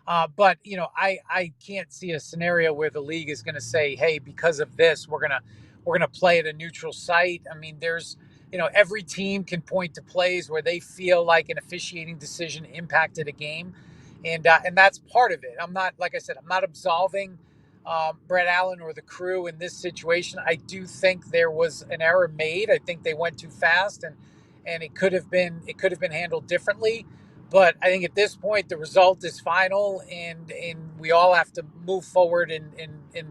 But I can't see a scenario where the league is going to say, hey, because of this, we're gonna play at a neutral site. I mean, there's, every team can point to plays where they feel like an officiating decision impacted a game, and that's part of it. I'm not, like I said, I'm not absolving Brett Allen or the crew in this situation. I do think there was an error made. I think they went too fast, and it could have been handled differently. But I think at this point the result is final, and we all have to move forward in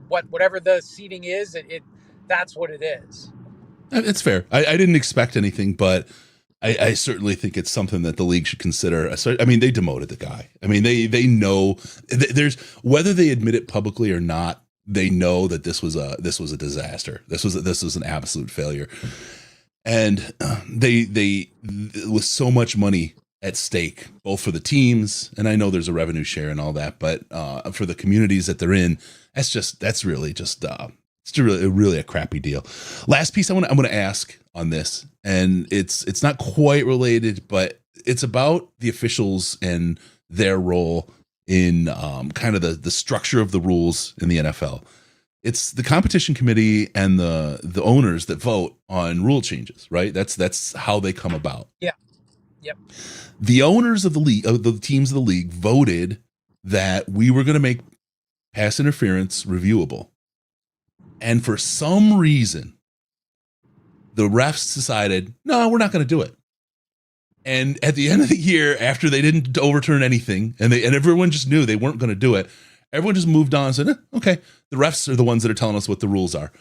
whatever the seeding is. That's what it is. It's fair. I didn't expect anything, but I certainly think it's something that the league should consider. I mean, they demoted the guy. I mean, they know there's, whether they admit it publicly or not, they know that this was a disaster. This was an absolute failure. And they with so much money at stake, both for the teams, and I know there's a revenue share and all that, but for the communities that they're in, that's really really a crappy deal. Last piece I'm going to ask on this, and it's not quite related, but it's about the officials and their role in kind of the structure of the rules in the NFL. It's the competition committee and the owners that vote on rule changes, right? That's how they come about. Yeah. Yep. The owners of the league, of the teams of the league, voted that we were going to make pass interference reviewable. And for some reason, the refs decided, no, we're not going to do it. And at the end of the year, after they didn't overturn anything, and everyone just knew they weren't going to do it, everyone just moved on and said, okay, the refs are the ones that are telling us what the rules are.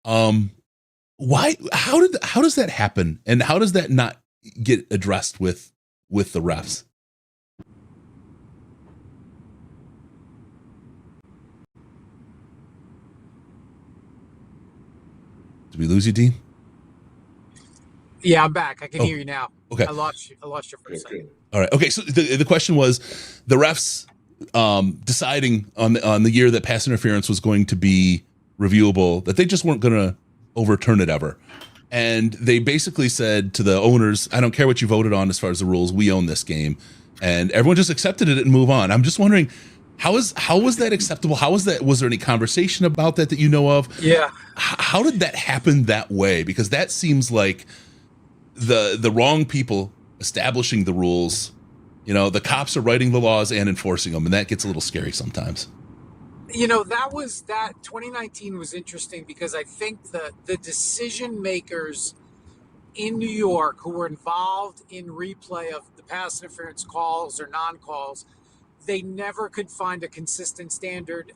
Why? How does that happen? And how does that not get addressed with the refs? Did we lose you, Dean? Yeah, I'm back. I can hear you now. Okay. I lost you for a second. All right. Okay. So the question was the refs deciding on the year that pass interference was going to be reviewable, that they just weren't going to overturn it ever. And they basically said to the owners, I don't care what you voted on as far as the rules, we own this game. And everyone just accepted it and move on. I'm just wondering, how was that acceptable? Was there any conversation about that you know of? Yeah. How did that happen that way? Because that seems like the wrong people establishing the rules. The cops are writing the laws and enforcing them, and that gets a little scary sometimes. That 2019 was interesting because I think the decision makers in New York who were involved in replay of the pass interference calls or non-calls, they never could find a consistent standard.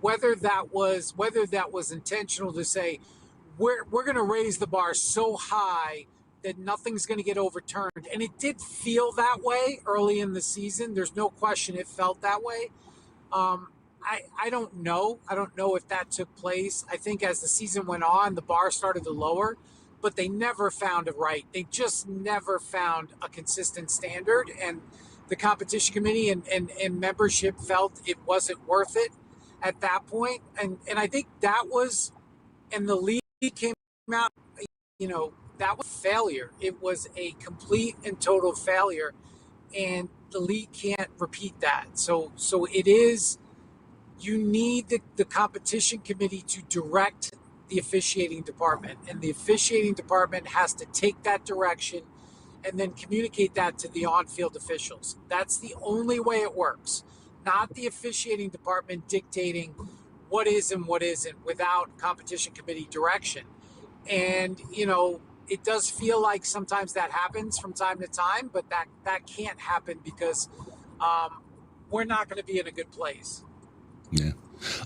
Whether that was intentional to say we're going to raise the bar so high that nothing's going to get overturned, and it did feel that way early in the season. There's no question it felt that way. I don't know. I don't know if that took place. I think as the season went on, the bar started to lower, but they never found it right. They just never found a consistent standard, and the competition committee and membership felt it wasn't worth it at that point. And I think that was, and the league came out, that was failure. It was a complete and total failure, and the league can't repeat that. So it is. You need the competition committee to direct the officiating department, and the officiating department has to take that direction and then communicate that to the on-field officials. That's the only way it works. Not the officiating department dictating what is and what isn't without competition committee direction. And, it does feel like sometimes that happens from time to time, but that can't happen because we're not going to be in a good place. Yeah.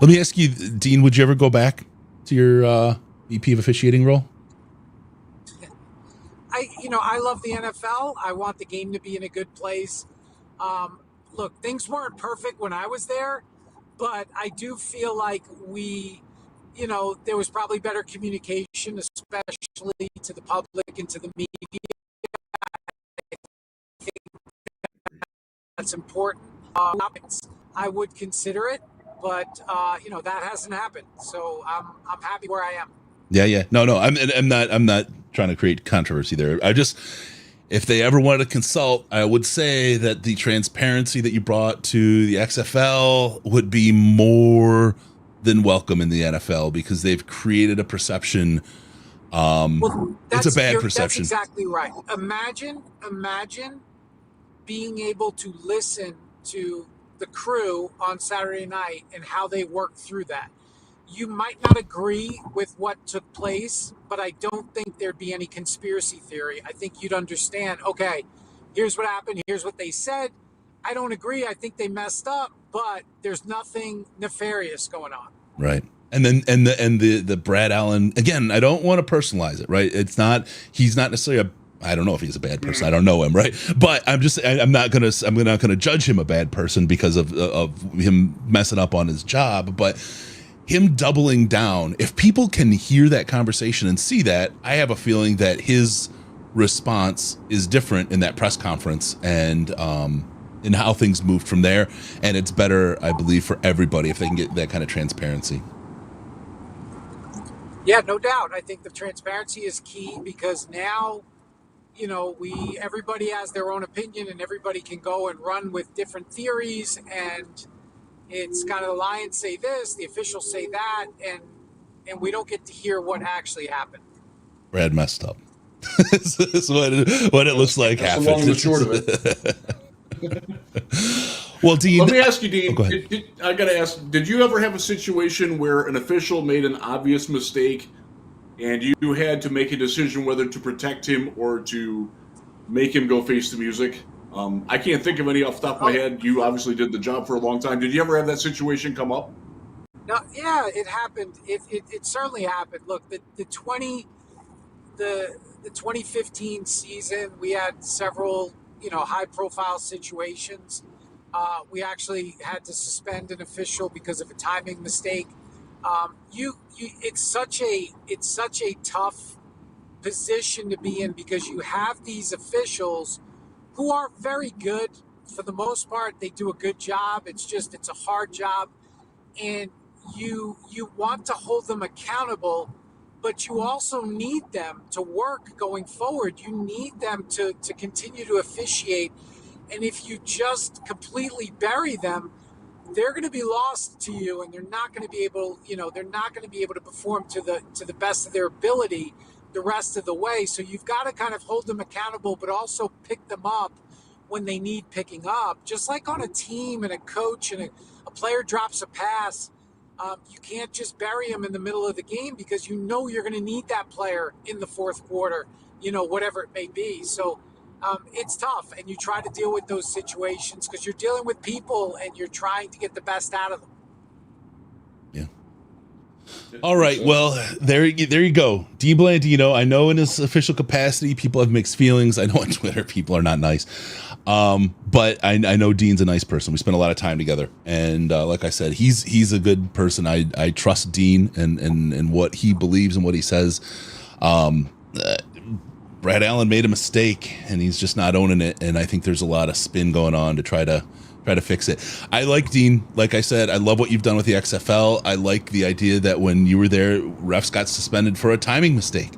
Let me ask you, Dean, would you ever go back to your VP of officiating role? I love the NFL. I want the game to be in a good place. Look, things weren't perfect when I was there, but I do feel like there was probably better communication, especially to the public and to the media. I think that's important. I would consider it, but that hasn't happened. So I'm happy where I am. Yeah. No. I'm not trying to create controversy there. If they ever wanted to consult, I would say that the transparency that you brought to the XFL would be more than welcome in the NFL, because they've created a perception. It's a bad perception. That's exactly right. Imagine being able to listen to the crew on Saturday night and how they work through that. You might not agree with what took place, but I don't think there'd be any conspiracy theory. I think you'd understand, okay, here's what happened, here's what they said. I don't agree. I think they messed up, but there's nothing nefarious going on. Right. And then the Brad Allen, again, I don't want to personalize it, right? He's not necessarily I don't know if he's a bad person. I don't know him, right? But I'm not gonna judge him a bad person because of him messing up on his job. But him doubling down, if people can hear that conversation and see that, I have a feeling that his response is different in that press conference and in how things moved from there. And it's better, I believe, for everybody if they can get that kind of transparency. Yeah, no doubt. I think the transparency is key, because now, everybody has their own opinion and everybody can go and run with different theories, and it's kind of the Lions say this, the officials say that, and we don't get to hear what actually happened. Brad messed up. This is what it looks like happened. That's the long and short of it. Well, Dean, let me ask you, Dean. Go ahead. I got to ask, did you ever have a situation where an official made an obvious mistake and you had to make a decision whether to protect him or to make him go face the music? I can't think of any off the top of my head. You obviously did the job for a long time. Did you ever have that situation come up? No, yeah, it happened. It certainly happened. Look, the 2015 season, we had several high profile situations. We actually had to suspend an official because of a timing mistake. It's such a tough position to be in, because you have these officials who are very good for the most part. They do a good job. It's a hard job, and you want to hold them accountable, but you also need them to work going forward. You need them to continue to officiate. And if you just completely bury them, they're going to be lost to you, and they're not going to be able, to perform to the best of their ability the rest of the way. So you've got to kind of hold them accountable, but also pick them up when they need picking up. Just like on a team and a coach and a player drops a pass, you can't just bury him in the middle of the game, because you're going to need that player in the fourth quarter, whatever it may be. So it's tough, and you try to deal with those situations because you're dealing with people and you're trying to get the best out of them. Yeah. All right. Well, there you go. Dean Blandino. I know in his official capacity, people have mixed feelings. I know on Twitter, people are not nice. But I know Dean's a nice person. We spent a lot of time together. And like I said, he's a good person. I trust Dean and what he believes and what he says. Brad Allen made a mistake, and he's just not owning it. And I think there's a lot of spin going on to try to fix it. I like Dean. Like I said, I love what you've done with the XFL. I like the idea that when you were there, refs got suspended for a timing mistake.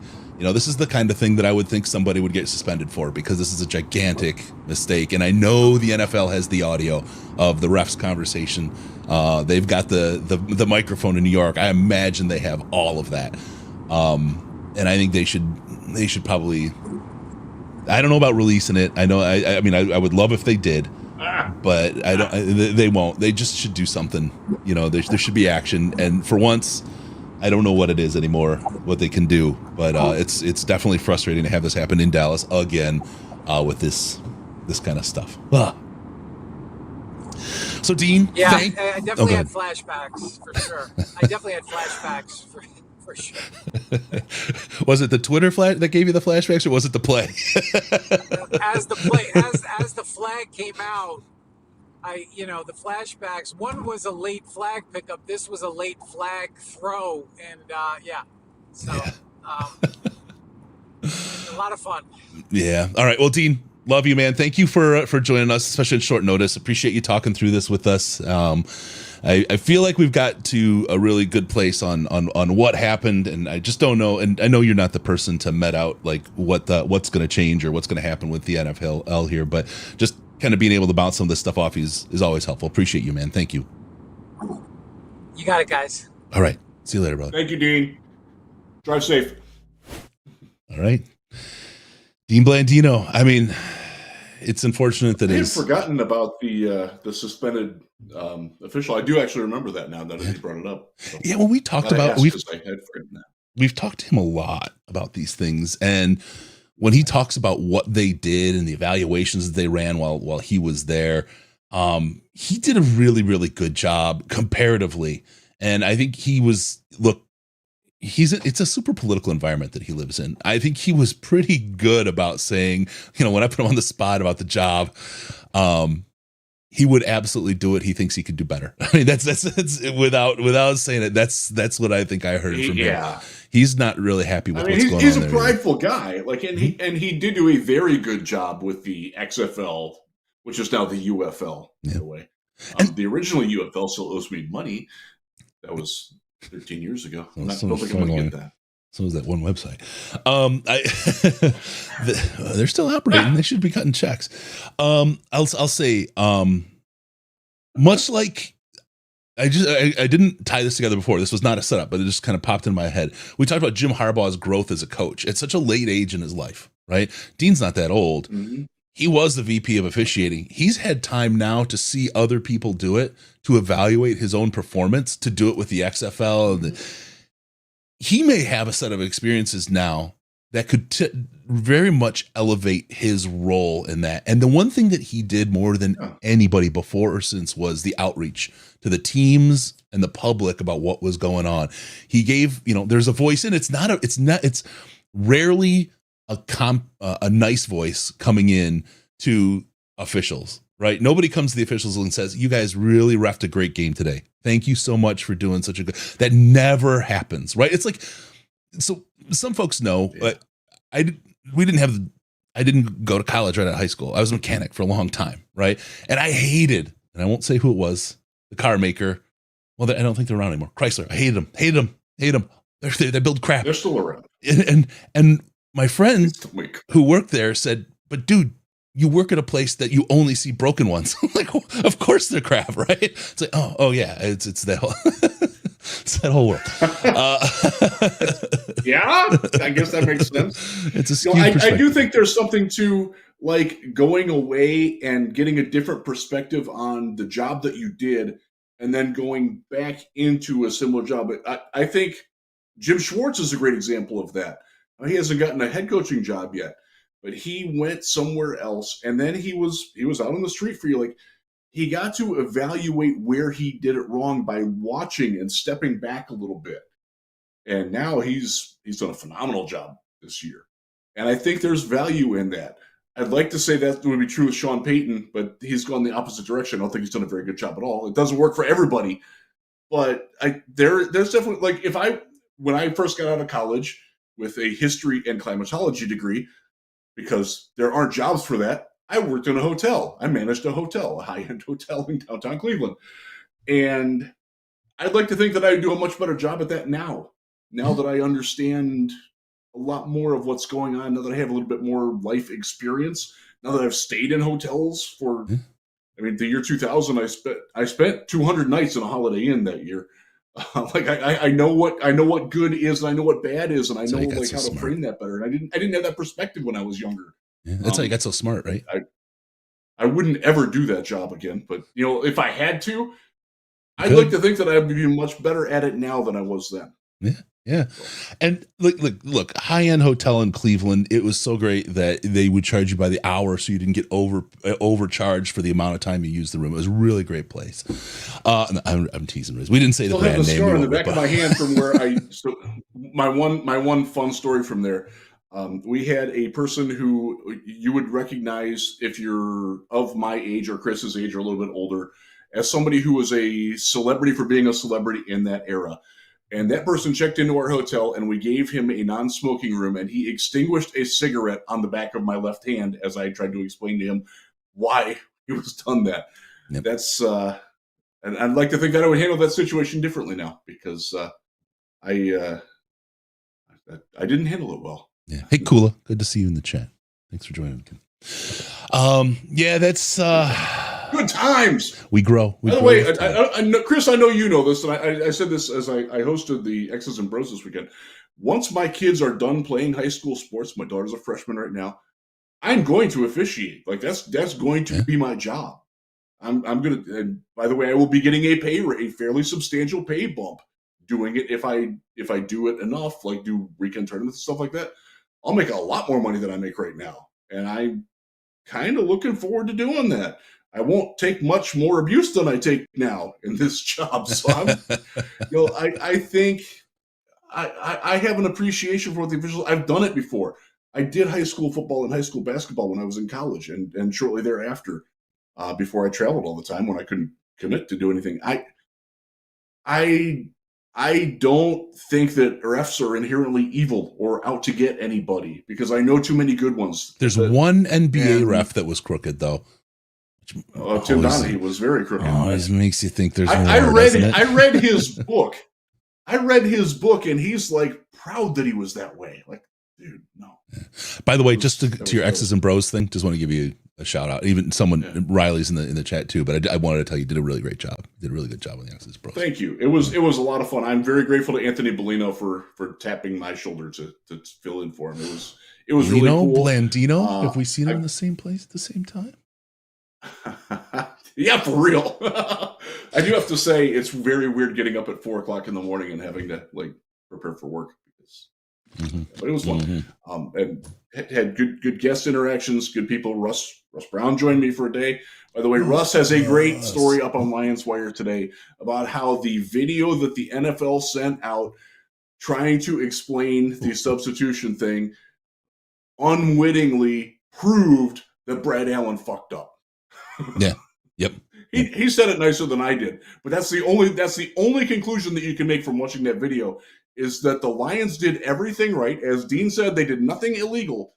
This is the kind of thing that I would think somebody would get suspended for, because this is a gigantic mistake. And I know the NFL has the audio of the refs conversation. They've got the microphone in New York. I imagine they have all of that. And I think they should probably, I don't know about releasing it. I know, I mean, I would love if they did, but they won't. They just should do something. There should be action. And for once, I don't know what it is anymore, what they can do, but it's definitely frustrating to have this happen in Dallas again with this kind of stuff. So, Dean, yeah, I definitely had flashbacks for sure. I definitely had flashbacks for sure. Was it the Twitter flash that gave you the flashbacks, or was it the play? As the flag came out, the flashbacks. One was a late flag pickup. This was a late flag throw, and a lot of fun. Yeah. All right. Well, Dean, love you, man. Thank you for joining us, especially at short notice. Appreciate you talking through this with us. I feel like we've got to a really good place on what happened, and I just don't know. And I know you're not the person to met out like what's going to change or what's going to happen with the NFL here, but just kind of being able to bounce some of this stuff off is always helpful. Appreciate you, man. Thank you. You got it, guys. All right. See you later, brother. Thank you, Dean. Drive safe. All right. Dean Blandino. I mean, it's unfortunate that I had forgotten about the suspended official. I do actually remember that now that he brought it up. So yeah, well, we've talked to him a lot about these things, and when he talks about what they did and the evaluations that they ran while he was there, he did a really, really good job comparatively. And I think it's a super political environment that he lives in. I think he was pretty good about saying, when I put him on the spot about the job, he would absolutely do it. He thinks he could do better. I mean, that's without saying it. That's what I think I heard from him. He's not really happy with what's going on. He's a prideful guy. And he did do a very good job with the XFL, which is now the UFL, by the way. The original UFL still owes me money. That was 13 years ago. I don't think I'm going to get that. So is that one website. They're still operating. They should be cutting checks. I'll say, much like I didn't tie this together before. This was not a setup, but it just kind of popped in my head. We talked about Jim Harbaugh's growth as a coach at such a late age in his life, right? Dean's not that old. Mm-hmm. He was the VP of officiating. He's had time now to see other people do it, to evaluate his own performance, to do it with the XFL. Mm-hmm. He may have a set of experiences now that could very much elevate his role in that. And the one thing that he did more than anybody before or since was the outreach to the teams and the public about what was going on. He gave, there's a voice, and it's rarely a nice voice coming in to officials, right? Nobody comes to the officials and says, "You guys really reffed a great game today. Thank you so much for doing such a good." That never happens, right? It's like, so some folks know, but I didn't go to college right out of high school. I was a mechanic for a long time, right? And I hated, and I won't say who it was, the car maker. Well, I don't think they're around anymore. Chrysler. I hated them. They build crap. They're still around. And my friend who worked there said, "But dude, you work at a place that you only see broken ones." I'm like, oh, of course they're crap, right? It's like, oh yeah, it's that whole it's that whole world. Yeah, I guess that makes sense. It's a skewed perspective. I do think there's something to like going away and getting a different perspective on the job that you did, and then going back into a similar job. I think Jim Schwartz is a great example of that. He hasn't gotten a head coaching job yet, but he went somewhere else, and then he was out on the street for you. Like, he got to evaluate where he did it wrong by watching and stepping back a little bit. And now he's done a phenomenal job this year. And I think there's value in that. I'd like to say that would be true with Sean Payton, but he's gone the opposite direction. I don't think he's done a very good job at all. It doesn't work for everybody. But there's definitely, like, when I first got out of college with a history and climatology degree, because there aren't jobs for that, I worked in a hotel. I managed a hotel, a high-end hotel in downtown Cleveland. And I'd like to think that I do a much better job at that now that I understand a lot more of what's going on now that I have a little bit more life experience. Now that I've stayed in hotels for, I mean, the year 2000, I spent 200 nights in a Holiday Inn that year. Like I know what good is, and I know what bad is, and I know like how to frame that better. And I didn't have that perspective when I was younger. Yeah, that's how you got so smart, right? I wouldn't ever do that job again. But if I had to, I'd like to think that I'd be much better at it now than I was then. Yeah. Yeah. And look, high-end hotel in Cleveland, it was so great that they would charge you by the hour so you didn't get overcharged for the amount of time you used the room. It was a really great place. I'm teasing Riz. We didn't say the brand name. Scar on the back of my hand from where my one fun story from there. We had a person who you would recognize if you're of my age or Chris's age or a little bit older as somebody who was a celebrity for being a celebrity in that era. And that person checked into our hotel, and we gave him a non-smoking room, and he extinguished a cigarette on the back of my left hand as I tried to explain to him why he was done that. Yep. That's and I'd like to think that I would handle that situation differently now because I didn't handle it well. Yeah. Hey, Kula, good to see you in the chat. Thanks for joining. Yeah, that's good times. We grow. By the way, I know, Chris, I know you know this, and I said this as I hosted the X's and Bros this weekend. Once my kids are done playing high school sports, my daughter's a freshman right now, I'm going to officiate. Like that's going to be my job. I'm gonna. And by the way, I will be getting a fairly substantial pay bump doing it if I do it enough, like do weekend tournaments and stuff like that. I'll make a lot more money than I make right now, and I'm kind of looking forward to doing that. I won't take much more abuse than I take now in this job. So I think I have an appreciation for what the officials. I've done it before. I did high school football and high school basketball when I was in college, and shortly thereafter, before I traveled all the time when I couldn't commit to do anything. I don't think that refs are inherently evil or out to get anybody because I know too many good ones. There's one NBA ref that was crooked though. Tim Donahue was very crooked. Always makes you think there's more. I read his book. I read his book, and he's like proud that he was that way. Like, dude, no. Yeah. By the way, just to your X's and Bros thing, just want to give you a shout out. Even someone Riley's in the chat too, but I wanted to tell you did a really great job. You did a really good job on the X's and Bros. Thank you. It was a lot of fun. I'm very grateful to Anthony Blandino for tapping my shoulder to fill in for him. It was really cool. Blandino, have we seen him in the same place at the same time? Yeah, for real. I do have to say it's very weird getting up at 4:00 in the morning and having to like prepare for work. But it was fun. And had good guest interactions, good people. Russ Brown joined me for a day. By the way, Russ has a great story up on Lions Wire today about how the video that the NFL sent out trying to explain the substitution thing unwittingly proved that Brad Allen fucked up. Yeah. Yep. He said it nicer than I did, but that's the only conclusion that you can make from watching that video is that the Lions did everything right. As Dean said, they did nothing illegal.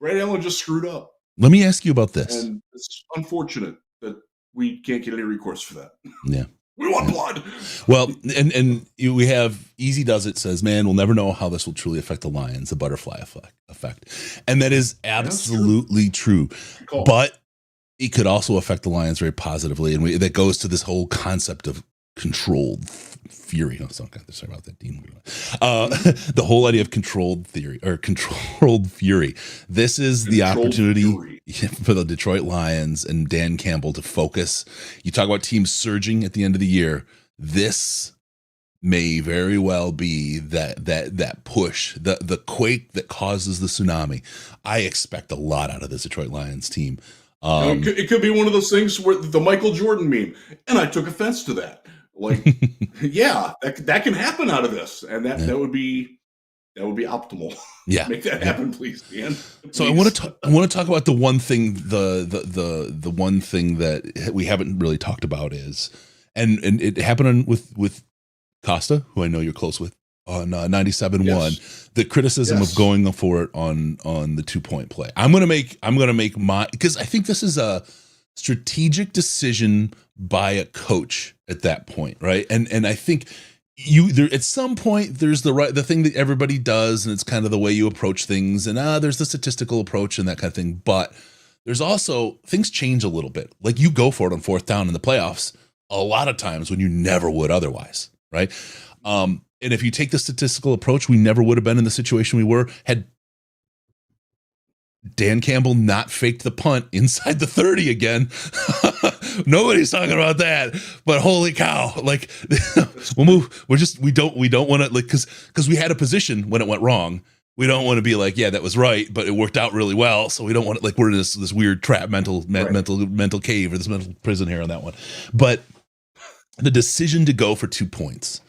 Brad Allen just screwed up. Let me ask you about this. And it's unfortunate that we can't get any recourse for that. Yeah. We want blood. Well, and we have Easy Does It says, man, we'll never know how this will truly affect the Lions, the butterfly effect. And that is absolutely true. But it could also affect the Lions very positively. And that goes to this whole concept of controlled fury. No, sorry about that, Dean. The whole idea of controlled fury. This is the opportunity for the Detroit Lions and Dan Campbell to focus. You talk about teams surging at the end of the year. This may very well be that push, the quake that causes the tsunami. I expect a lot out of this Detroit Lions team. It could be one of those things where the Michael Jordan meme, and I took offense to that. Like, yeah, that can happen out of this, and that would be optimal. Yeah, make that happen, please, Dan. Please. So I want to talk about the one thing, the one thing that we haven't really talked about is, and it happened with Costa, who I know you're close with, on 97.1, the criticism of going for it on the 2-point play. I'm gonna make my, because I think this is a strategic decision by a coach at that point, right? And I think at some point there's the thing that everybody does, and it's kind of the way you approach things, and there's the statistical approach and that kind of thing. But there's also things change a little bit. Like you go for it on fourth down in the playoffs a lot of times when you never would otherwise, right? And if you take the statistical approach, we never would have been in the situation we were had Dan Campbell not faked the punt inside the 30 again. Nobody's talking about that, but holy cow, like we'll move. We don't want to, like, cause we had a position when it went wrong. We don't want to be like, yeah, that was right, but it worked out really well. So we don't want to, like, we're in this weird trap, mental cave, or this mental prison here on that one. But the decision to go for 2 points,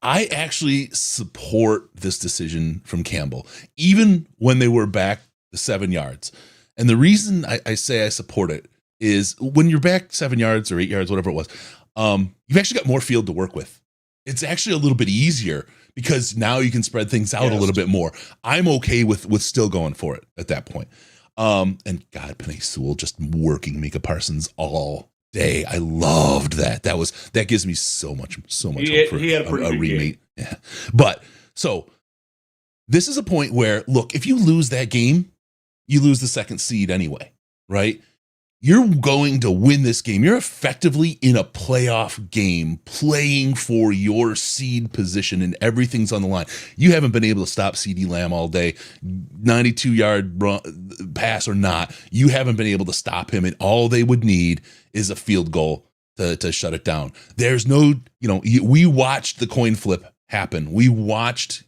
I actually support this decision from Campbell, even when they were back the 7 yards. And the reason I say I support it is when you're back 7 yards or 8 yards, whatever it was, you've actually got more field to work with. It's actually a little bit easier because now you can spread things out a little bit more. I'm okay with still going for it at that point. And God, Penny Sewell just working Micah Parsons all day. I loved that. That gives me so much hope for he had a pretty good remake. Yeah. But so this is a point where, look, if you lose that game, you lose the second seed anyway, right? You're going to win this game. You're effectively in a playoff game playing for your seed position, and everything's on the line. You haven't been able to stop CeeDee Lamb all day, 92-yard pass or not. You haven't been able to stop him, and all they would need is a field goal to shut it down. There's no, we watched the coin flip happen. We watched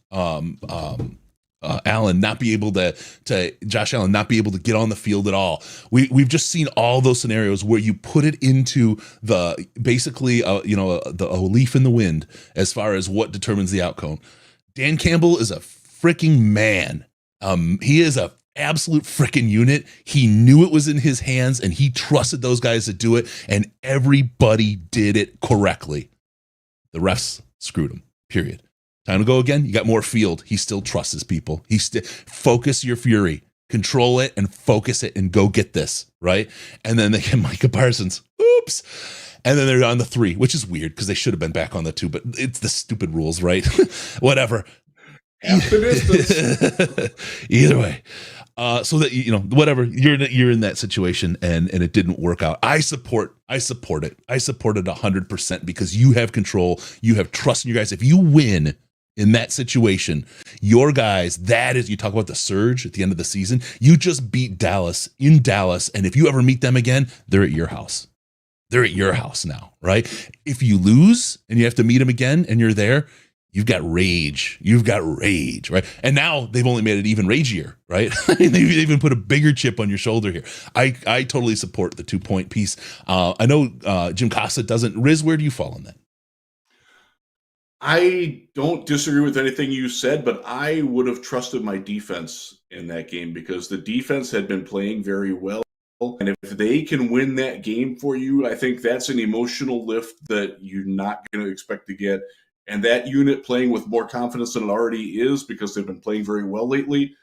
Allen not be able to Josh Allen not be able to get on the field at all. We've just seen all those scenarios where you put it into the basically a leaf in the wind as far as what determines the outcome. Dan Campbell is a freaking man. He is a absolute freaking unit. He knew it was in his hands, and he trusted those guys to do it, and everybody did it correctly. The refs screwed him. Period. Time to go again. You got more field. He still trusts his people. Focus your fury, control it, and focus it, and go get this, right? And then they get Micah Parsons. Oops. And then they're on the 3, which is weird because they should have been back on the 2, but it's the stupid rules, right? Whatever. Half the distance. Either way. So that, whatever, you're in that situation and it didn't work out. I support it. I support it 100% because you have control. You have trust in your guys. If you win in that situation, your guys, you talk about the surge at the end of the season. You just beat Dallas in Dallas. And if you ever meet them again, they're at your house. They're at your house now, right? If you lose and you have to meet them again and you're there, you've got rage, right? And now they've only made it even ragier, right? They've even put a bigger chip on your shoulder here. I totally support the 2-point piece. I know Jim Costa doesn't. Riz, where do you fall on that? I don't disagree with anything you said, but I would have trusted my defense in that game because the defense had been playing very well. And if they can win that game for you, I think that's an emotional lift that you're not going to expect to get. And that unit playing with more confidence than it already is because they've been playing very well lately.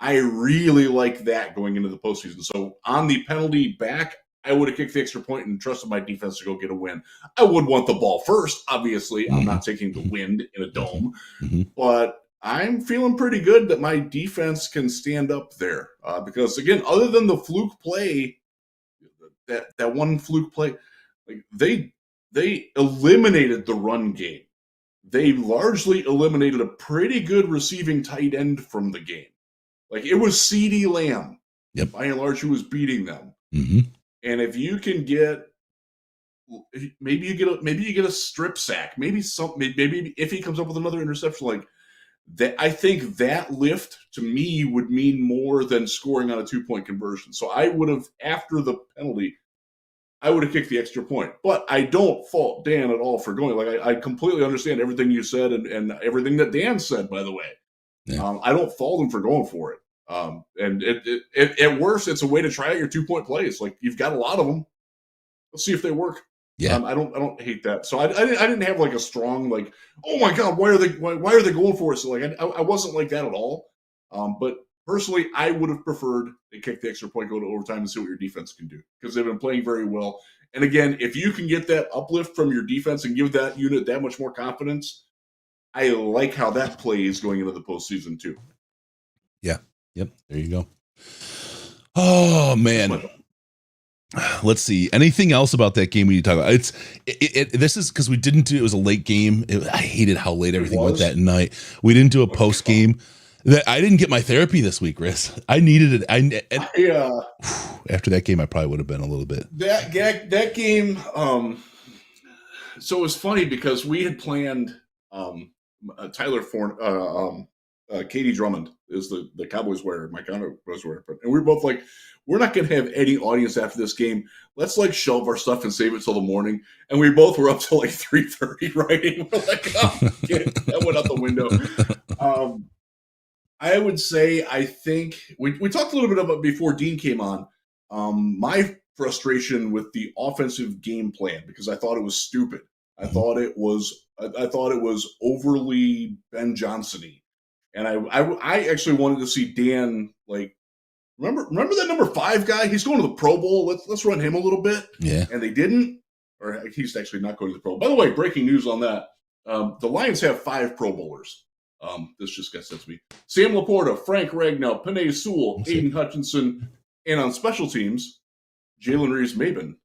I really like that going into the postseason. So on the penalty back, I would have kicked the extra point and trusted my defense to go get a win. I would want the ball first, obviously. I'm not taking the wind in a dome. But I'm feeling pretty good that my defense can stand up there. Because, again, other than the fluke play, that one fluke play, like they eliminated the run game. They largely eliminated a pretty good receiving tight end from the game. Like, it was CeeDee Lamb, by and large, who was beating them. And if you can get, maybe you get a strip sack, maybe if he comes up with another interception like that, I think that lift to me would mean more than scoring on a 2-point conversion. So I would have, after the penalty, I would have kicked the extra point. But I don't fault Dan at all for going. Like, I completely understand everything you said and everything that Dan said, by the way. Yeah. I don't fault him for going for it. And at worst, it's a way to try out your 2-point plays. Like, you've got a lot of them. Let's see if they work. Yeah. I don't hate that. So I didn't have like a strong, like, oh my God, why are they going for it? So like, I wasn't like that at all. But personally, I would have preferred they kick the extra point, go to overtime, and see what your defense can do because they've been playing very well. And again, if you can get that uplift from your defense and give that unit that much more confidence, I like how that plays going into the postseason too. Yeah. Yep. There you go. Oh man. Let's see. Anything else about that game we need to talk about? This is because we didn't do. It was a late game. I hated how late everything went that night. We didn't do a post game. I didn't get my therapy this week, Riz. I needed it. After that game, I probably would have been a little bit. That game. So it was funny because we had planned. Tyler Forn, Katie Drummond is the Cowboys wearer, my Cowboys wearer, and we were both like, we're not going to have any audience after this game. Let's like shelve our stuff and save it till the morning. And we both were up till like 3:30 writing. We're like, oh, that went out the window. I would say, I think we talked a little bit about before Dean came on. My frustration with the offensive game plan, because I thought it was stupid. I thought it was overly Ben Johnson-y. And I actually wanted to see Dan, like, remember that number 5 guy? He's going to the Pro Bowl. Let's run him a little bit. Yeah. And they didn't, or he's actually not going to the Pro Bowl. By the way, breaking news on that. The Lions have 5 Pro Bowlers. This just got sent to me. Sam Laporta, Frank Ragnow, Penei Sewell, Aiden Hutchinson, and on special teams, Jalen Reeves-Maben.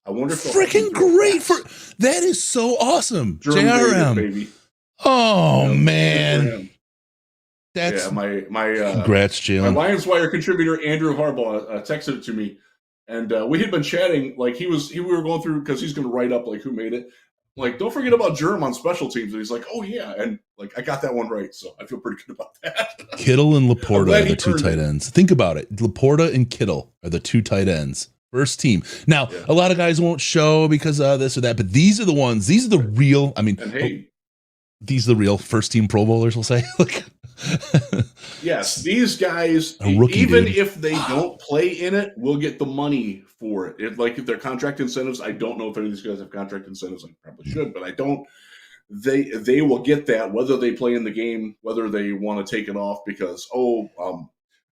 I wonder if freaking great for that is so awesome. JRM, baby. Oh man. That's my congrats, Jalen. My Lions Wire contributor Andrew Harbaugh texted it to me, and we had been chatting like we were going through because he's going to write up like who made it. Like, don't forget about Jerm on special teams. And he's like, oh yeah, and like I got that one right, so I feel pretty good about that. Kittle and Laporta are the 2 tight ends. Think about it. Laporta and Kittle are the 2 tight ends. First team. Now, a lot of guys won't show because of this or that, but these are the ones. These are the real. I mean, these are the real first team Pro Bowlers. We'll say. Yes, these guys, even if they don't play in it, will get the money for it. If they're contract incentives, I don't know if any of these guys have contract incentives. I probably should, but I don't. They will get that whether they play in the game, whether they want to take it off because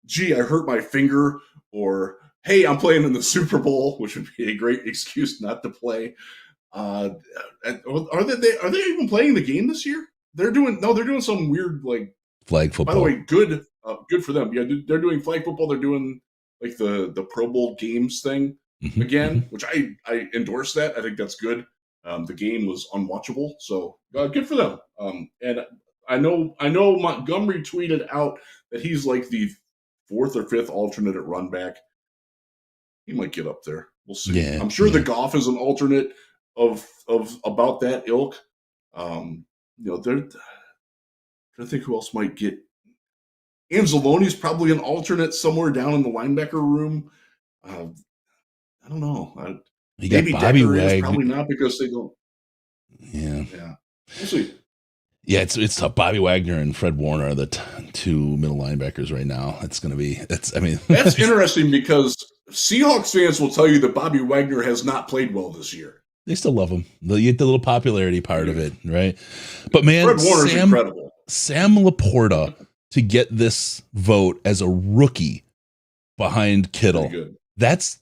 gee, I hurt my finger, or hey, I'm playing in the Super Bowl, which would be a great excuse not to play. Are they even playing the game this year? They're doing some weird like flag football. By the way, good for them. Yeah, they're doing flag football. They're doing like the Pro Bowl games thing again, which I endorse that. I think that's good. The game was unwatchable, so good for them. And I know Montgomery tweeted out that he's like the 4th or 5th alternate at run back. He might get up there. We'll see. Yeah, I'm sure the Goff is an alternate of about that ilk. I think who else might get. Anzalone's probably an alternate somewhere down in the linebacker room. I don't know. Maybe Bobby Wagner. Probably not because they don't. Yeah. We'll see. Yeah, it's tough. Bobby Wagner and Fred Warner are the 2 middle linebackers right now. It's going to be. That's interesting because Seahawks fans will tell you that Bobby Wagner has not played well this year. They still love him. You get the little popularity part of it, right? But man, Fred Warner's incredible. Sam Laporta to get this vote as a rookie behind Kittle. That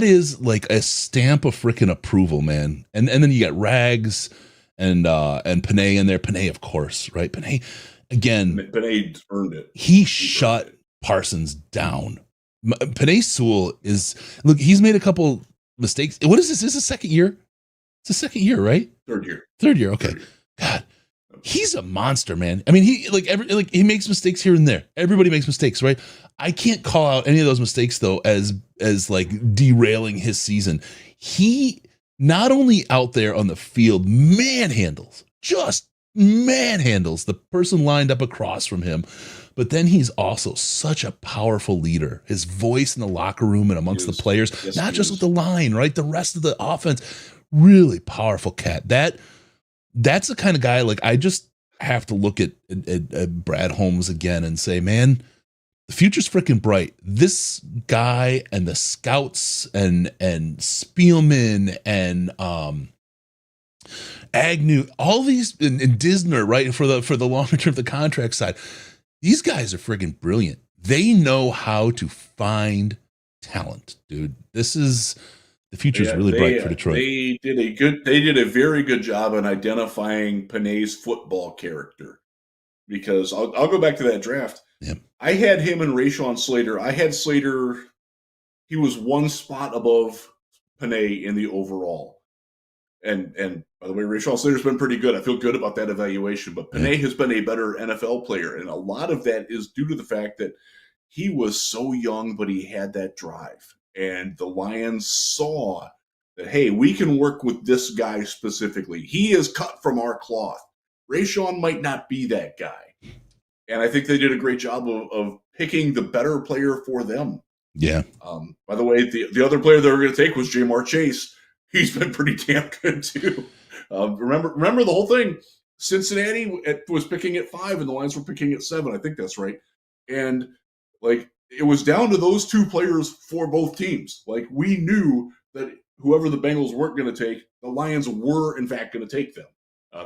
is like a stamp of freaking approval, man. And then you got Rags and Penei in there. Penei, of course, right? Penei earned it. He shut Parsons down. Penei Sewell he's made a couple mistakes. What is this? Is this second year? It's the second year, right? Third year. Okay. God, he's a monster, man. I mean, he makes mistakes here and there. Everybody makes mistakes, right? I can't call out any of those mistakes though as like derailing his season. He not only out there on the field manhandles the person lined up across from him, but then he's also such a powerful leader. His voice in the locker room and amongst the players, not just with the line, right? The rest of the offense. Really powerful cat. That's the kind of guy, like, I just have to look at Brad Holmes again and say, man, the future's freaking bright. This guy and the scouts and Spielman and Agnew, all these, and Disner, right, for the longer term, the contract side, these guys are freaking brilliant. They know how to find talent, dude. This is the future's really bright for Detroit. They did a very good job in identifying Panay's football character. Because I'll go back to that draft. Yep. I had him and Rashawn Slater. I had Slater, he was one spot above Panay in the overall. And by the way, Rashawn Slater's been pretty good. I feel good about that evaluation. But Panay has been a better NFL player. And a lot of that is due to the fact that he was so young, but he had that drive. And the Lions saw that, hey, we can work with this guy specifically. He is cut from our cloth. Rashawn might not be that guy. And I think they did a great job of picking the better player for them. Yeah. By the way, the other player they were going to take was Jamar Chase. He's been pretty damn good too. Remember the whole thing. Cincinnati was picking at 5 and the Lions were picking at 7. I think that's right. And like it was down to those two players for both teams. Like we knew that whoever the Bengals weren't going to take, the Lions were in fact going to take them.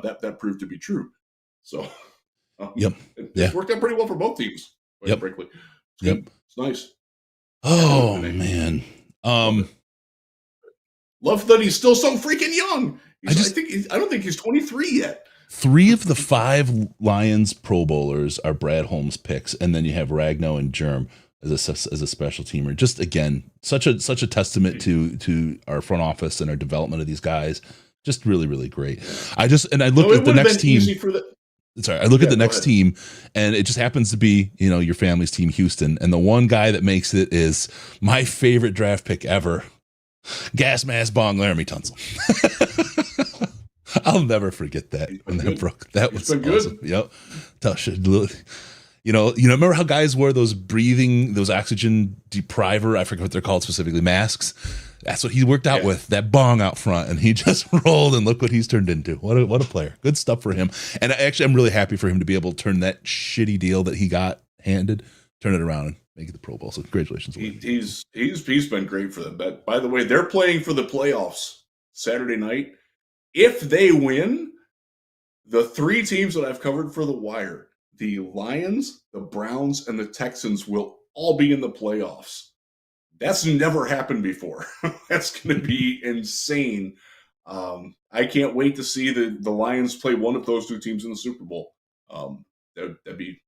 That proved to be true. So, it worked out pretty well for both teams. Quite frankly, it's nice. Oh man, love that he's still so freaking young. I don't think he's 23 yet. 3 of the 5 Lions Pro Bowlers are Brad Holmes picks, and then you have Ragnow and Germ as a special teamer. Just again, such a testament to our front office and our development of these guys. Just really, really great. I look at the next team. I look at the next team, and it just happens to be, your family's team, Houston. And the one guy that makes it is my favorite draft pick ever, Gas Mask Bong Laramie Tunsil. I'll never forget that when that broke. That was awesome. Yep. Remember how guys wore those oxygen depriver, I forget what they're called specifically, masks? That's what he worked out with, that bong out front, and he just rolled, and look what he's turned into. What a player. Good stuff for him. And I'm really happy for him to be able to turn that shitty deal that he got handed, turn it around and make it the Pro Bowl. So congratulations. He's been great for them. But by the way, they're playing for the playoffs Saturday night. If they win, the 3 teams that I've covered for the wire, the Lions, the Browns, and the Texans will all be in the playoffs. That's never happened before. That's going to be insane. I can't wait to see the Lions play one of those 2 teams in the Super Bowl. That'd be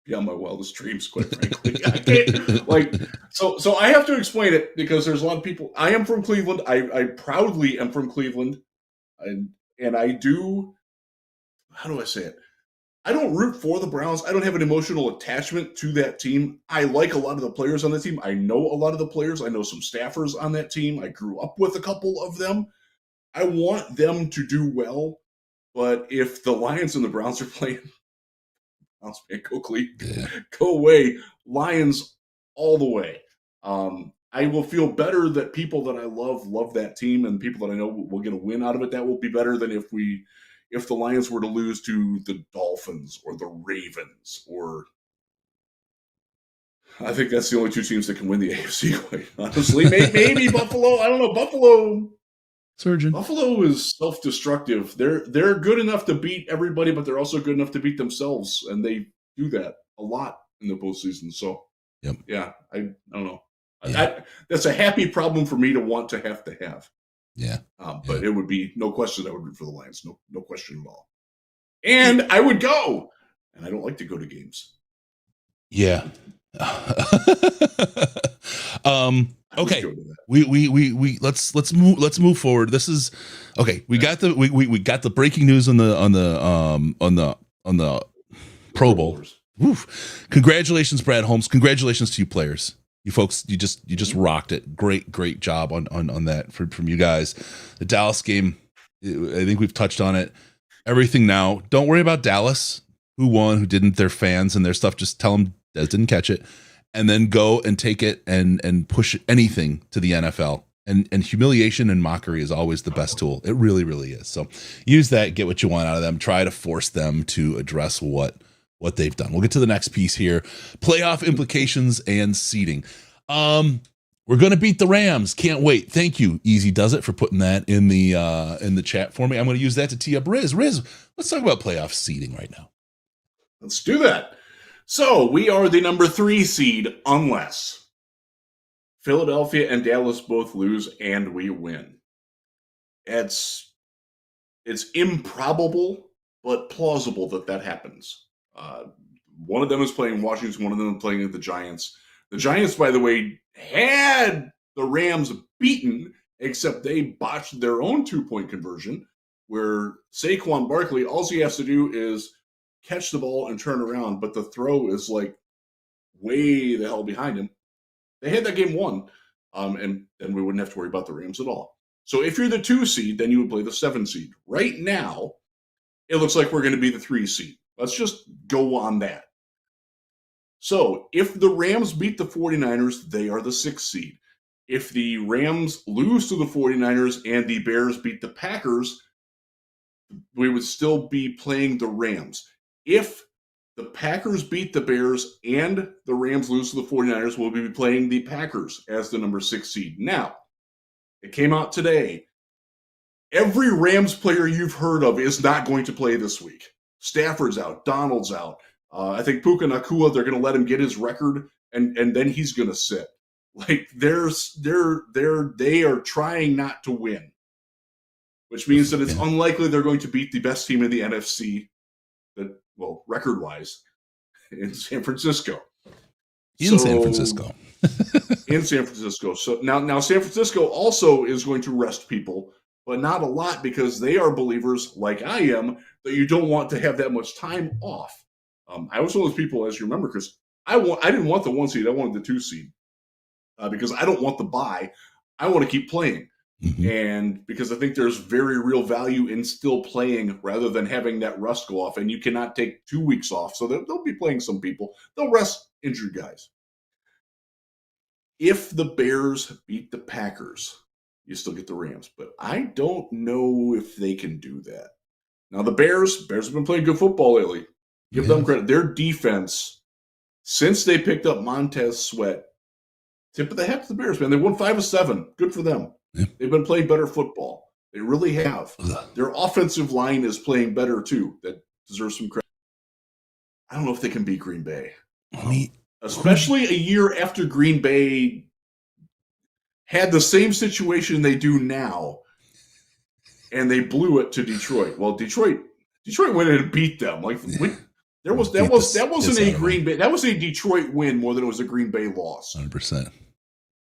beyond my wildest dreams, quite frankly. I can't, so I have to explain it because there's a lot of people. I am from Cleveland. I proudly am from Cleveland, and I do. How do I say it? I don't root for the Browns. I don't have an emotional attachment to that team. I like a lot of the players on the team. I know a lot of the players. I know some staffers on that team. I grew up with a couple of them. I want them to do well. But if the Lions and the Browns are playing, Browns man, go Cleveland, go away. Lions all the way. I will feel better that people that I love that team, and people that I know will get a win out of it. That will be better than if the Lions were to lose to the Dolphins or the Ravens, or I think that's the only 2 teams that can win the AFC, quite honestly. Maybe Buffalo. I don't know. Buffalo is self-destructive. They're good enough to beat everybody, but they're also good enough to beat themselves, and they do that a lot in the postseason. So, I don't know. That's a happy problem for me to want to have. Yeah. But it would be no question I would root for the Lions. No question at all. And I would go. And I don't like to go to games. Yeah. Okay. We let's move forward. This is okay. We got the breaking news on the Pro Bowl. Oof. Congratulations, Brad Holmes. Congratulations to you players. You folks, you just rocked it. Great job on that from you guys. The Dallas game, I think we've touched on it. Everything now. Don't worry about Dallas, who won, who didn't, their fans and their stuff. Just tell them Des didn't catch it, and then go and take it and push anything to the NFL. And humiliation and mockery is always the best tool. It really, really is. So use that, get what you want out of them. Try to force them to address what they've done. We'll get to the next piece here. Playoff implications and seeding. We're going to beat the Rams. Can't wait. Thank you, Easy Does It, for putting that in the chat for me. I'm going to use that to tee up Riz. Riz, let's talk about playoff seeding right now. Let's do that. So we are the number 3 seed unless Philadelphia and Dallas both lose and we win. It's improbable, but plausible that happens. One of them is playing Washington, one of them is playing the Giants. The Giants, by the way, had the Rams beaten, except they botched their own 2-point conversion, where Saquon Barkley, all he has to do is catch the ball and turn around, but the throw is like way the hell behind him. They had that game won, and then we wouldn't have to worry about the Rams at all. So if you're the 2 seed, then you would play the 7 seed. Right now, it looks like we're going to be the 3 seed. Let's just go on that. So if the Rams beat the 49ers, they are the 6th seed. If the Rams lose to the 49ers and the Bears beat the Packers, we would still be playing the Rams. If the Packers beat the Bears and the Rams lose to the 49ers, we'll be playing the Packers as the number 6 seed. Now, it came out today. Every Rams player you've heard of is not going to play this week. Stafford's out. Donald's out. I think Puka Nacua, they're going to let him get his record, and then he's going to sit. Like, they are trying not to win, which means that it's unlikely they're going to beat the best team in the NFC, record-wise, in San Francisco. San Francisco. In San Francisco. So now San Francisco also is going to rest people, but not a lot, because they are believers, like I am, that you don't want to have that much time off. I was one of those people, as you remember, Chris, I didn't want the 1 seed. I wanted the 2 seed because I don't want the bye. I want to keep playing. Mm-hmm. And because I think there's very real value in still playing rather than having that rust go off. And you cannot take 2 weeks off. So they'll be playing some people. They'll rest injured guys. If the Bears beat the Packers, you still get the Rams. But I don't know if they can do that. Now, the Bears have been playing good football lately. Give them credit. Their defense, since they picked up Montez Sweat, tip of the hat to the Bears, man. They won 5 of 7. Good for them. Yeah. They've been playing better football. They really have. Their offensive line is playing better, too. That deserves some credit. I don't know if they can beat Green Bay. Especially a year after Green Bay had the same situation they do now, and they blew it to Detroit. Well, Detroit went in and beat them. Like, that wasn't a Green Bay. That was a Detroit win more than it was a Green Bay loss. 100%.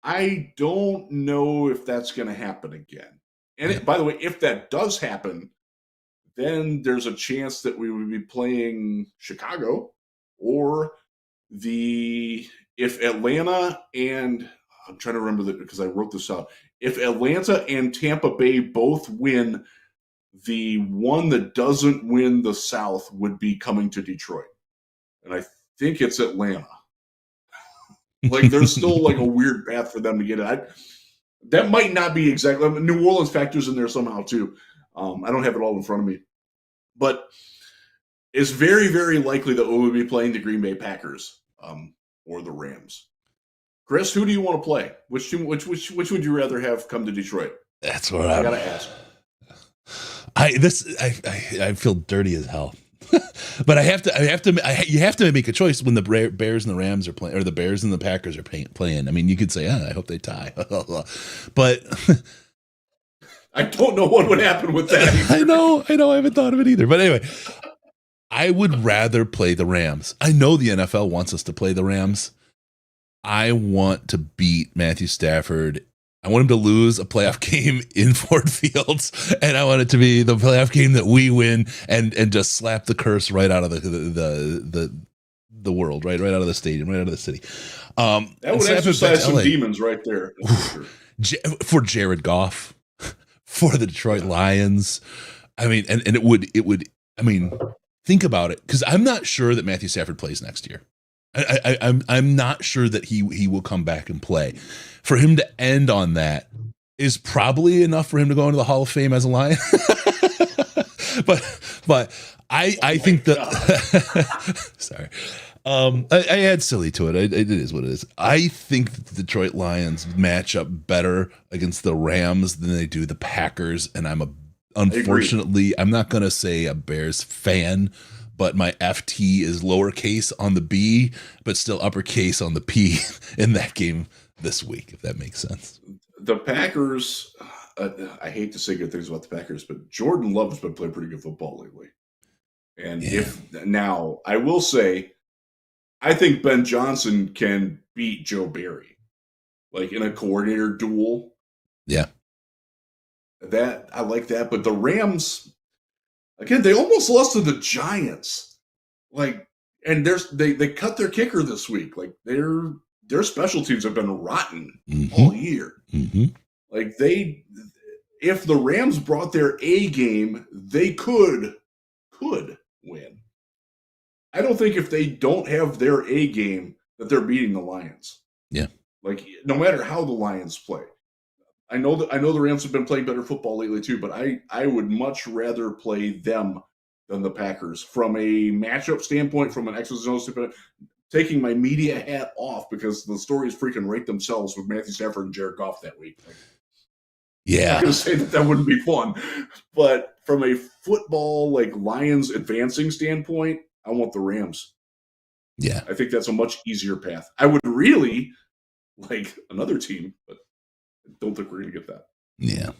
I don't know if that's going to happen again. And by the way, if that does happen, then there's a chance that we would be playing Chicago, or if Atlanta and I'm trying to remember that because I wrote this out. If Atlanta and Tampa Bay both win, the one that doesn't win the South would be coming to Detroit. And I think it's Atlanta. Like, there's still like a weird path for them to get it. That might not be exactly. New Orleans factors in there somehow too. I don't have it all in front of me. But it's very, very likely that we will be playing the Green Bay Packers or the Rams. Chris, who do you want to play? Which would you rather have come to Detroit? That's what I gotta ask. I feel dirty as hell, but you have to make a choice when the Bears and the Rams are playing, or the Bears and the Packers are playing. I mean, you could say, I hope they tie, but I don't know what would happen with that either. I know. I haven't thought of it either. But anyway, I would rather play the Rams. I know the NFL wants us to play the Rams. I want to beat Matthew Stafford. I want him to lose a playoff game in Ford Fields, and I want it to be the playoff game that we win and just slap the curse right out of the world, right out of the stadium, right out of the city. That would exercise some demons right there. For Jared Goff, for the Detroit Lions. I mean, and it would. I mean, think about it, because I'm not sure that Matthew Stafford plays next year. I'm not sure that he will come back and play. For him to end on that is probably enough for him to go into the Hall of Fame as a Lion. but I think that sorry. I add silly to it. It is what it is. I think that the Detroit Lions match up better against the Rams than they do the Packers, and I'm not going to say a Bears fan, but my FT is lowercase on the B, but still uppercase on the P in that game this week, if that makes sense. The Packers, I hate to say good things about the Packers, but Jordan Love has been playing pretty good football lately. And now I will say, I think Ben Johnson can beat Joe Barry, like in a coordinator duel. Yeah. That I like that. But the Rams, again, they almost lost to the Giants. Like, and they cut their kicker this week. Like their special teams have been rotten all year. Like if the Rams brought their A game, they could win. I don't think if they don't have their A game that they're beating the Lions. Yeah. Like no matter how the Lions play. I know the Rams have been playing better football lately too, but I would much rather play them than the Packers from a matchup standpoint, from an X's and O's standpoint. Taking my media hat off because the stories freaking rate themselves with Matthew Stafford and Jared Goff that week. Like, yeah, I'm going to say that wouldn't be fun, but from a football like Lions advancing standpoint, I want the Rams. Yeah, I think that's a much easier path. I would really like another team, but I don't think we're going to get that. Yeah.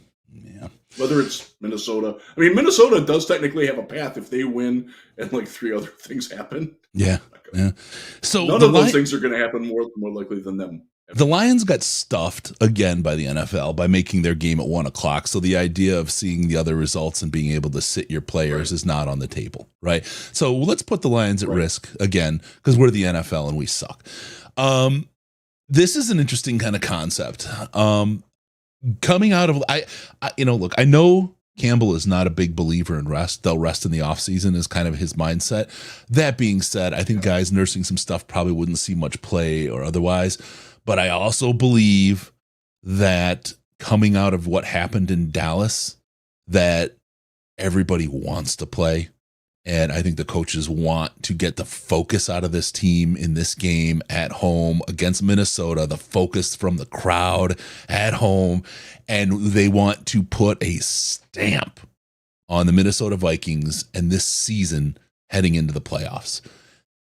Whether it's Minnesota. I mean, Minnesota does technically have a path if they win and like three other things happen. Yeah. So none of those things are going to happen more likely than them. The Lions got stuffed again by the NFL by making their game at 1:00. So the idea of seeing the other results and being able to sit your players is not on the table, right? So let's put the Lions at risk again because we're the NFL and we suck. This is an interesting kind of concept. Coming out of look, I know Campbell is not a big believer in rest. They'll rest in the offseason is kind of his mindset. That being said, I think guys nursing some stuff probably wouldn't see much play or otherwise. But I also believe that coming out of what happened in Dallas, that everybody wants to play. And I think the coaches want to get the focus out of this team in this game at home against Minnesota, the focus from the crowd at home. And they want to put a stamp on the Minnesota Vikings and this season heading into the playoffs.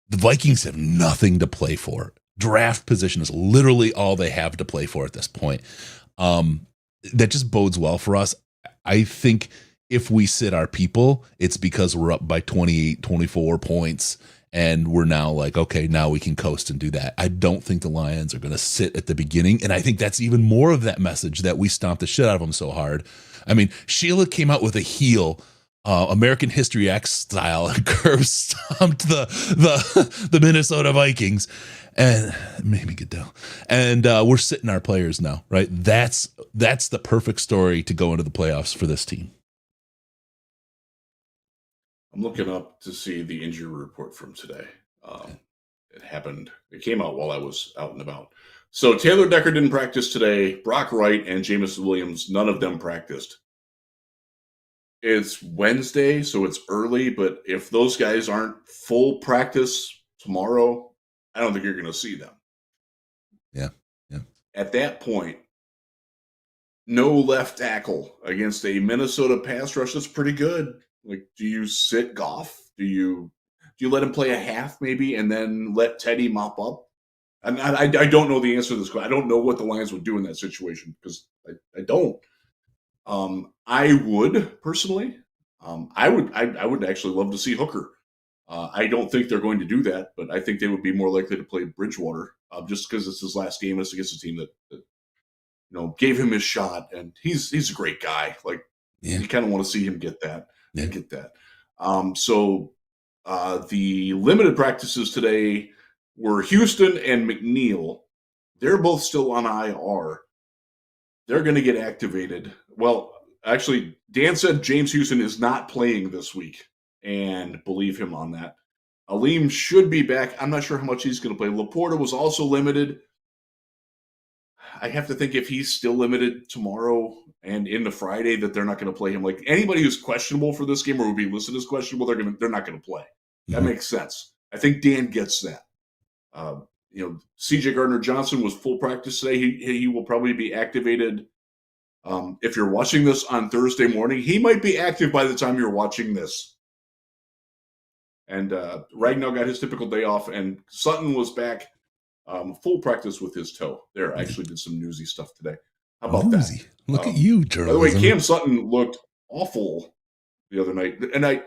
The Vikings have nothing to play for. Draft position is literally all they have to play for at this point. That just bodes well for us. I think if we sit our people, it's because we're up by 28, 24 points and we're now like, okay, now we can coast and do that. I don't think the Lions are going to sit at the beginning. And I think that's even more of that message that we stomped the shit out of them so hard. I mean, Sheila came out with a heel, American History X style, and curb stomped the Minnesota Vikings. And maybe Goodell. And we're sitting our players now, right? That's the perfect story to go into the playoffs for this team. I'm looking up to see the injury report from today. It came out while I was out and about. So Taylor Decker didn't practice today. Brock Wright and Jameson Williams, none of them practiced. It's Wednesday, so it's early, but if those guys aren't full practice tomorrow, I don't think you're going to see them. Yeah. At that point, no left tackle against a Minnesota pass rush that's pretty good. Like, do you sit Goff? Do you let him play a half maybe and then let Teddy mop up? And I don't know the answer to this question. I don't know what the Lions would do in that situation because I don't. I would personally. I would actually love to see Hooker. I don't think they're going to do that, but I think they would be more likely to play Bridgewater just because it's his last game. It's against a team that gave him his shot, and he's a great guy. Like you kind of want to see him get that. Yeah. Get that. So the limited practices today were Houston and McNeil. They're both still on IR. They're going to get activated. Well, actually, Dan said James Houston is not playing this week, and believe him on that. Aleem should be back. I'm not sure how much he's going to play. Laporta was also limited. I have to think if he's still limited tomorrow and into Friday that they're not going to play him. Like anybody who's questionable for this game or would be listed as questionable, they're not going to play. That makes sense. I think Dan gets that. CJ Gardner-Johnson was full practice today. He will probably be activated. If you're watching this on Thursday morning, he might be active by the time you're watching this. And Ragnow got his typical day off, and Sutton was back full practice with his toe. There, I actually did some newsy stuff today. How about Newsy. that? Look at you, By the way, journalism. Cam Sutton looked awful the other night. And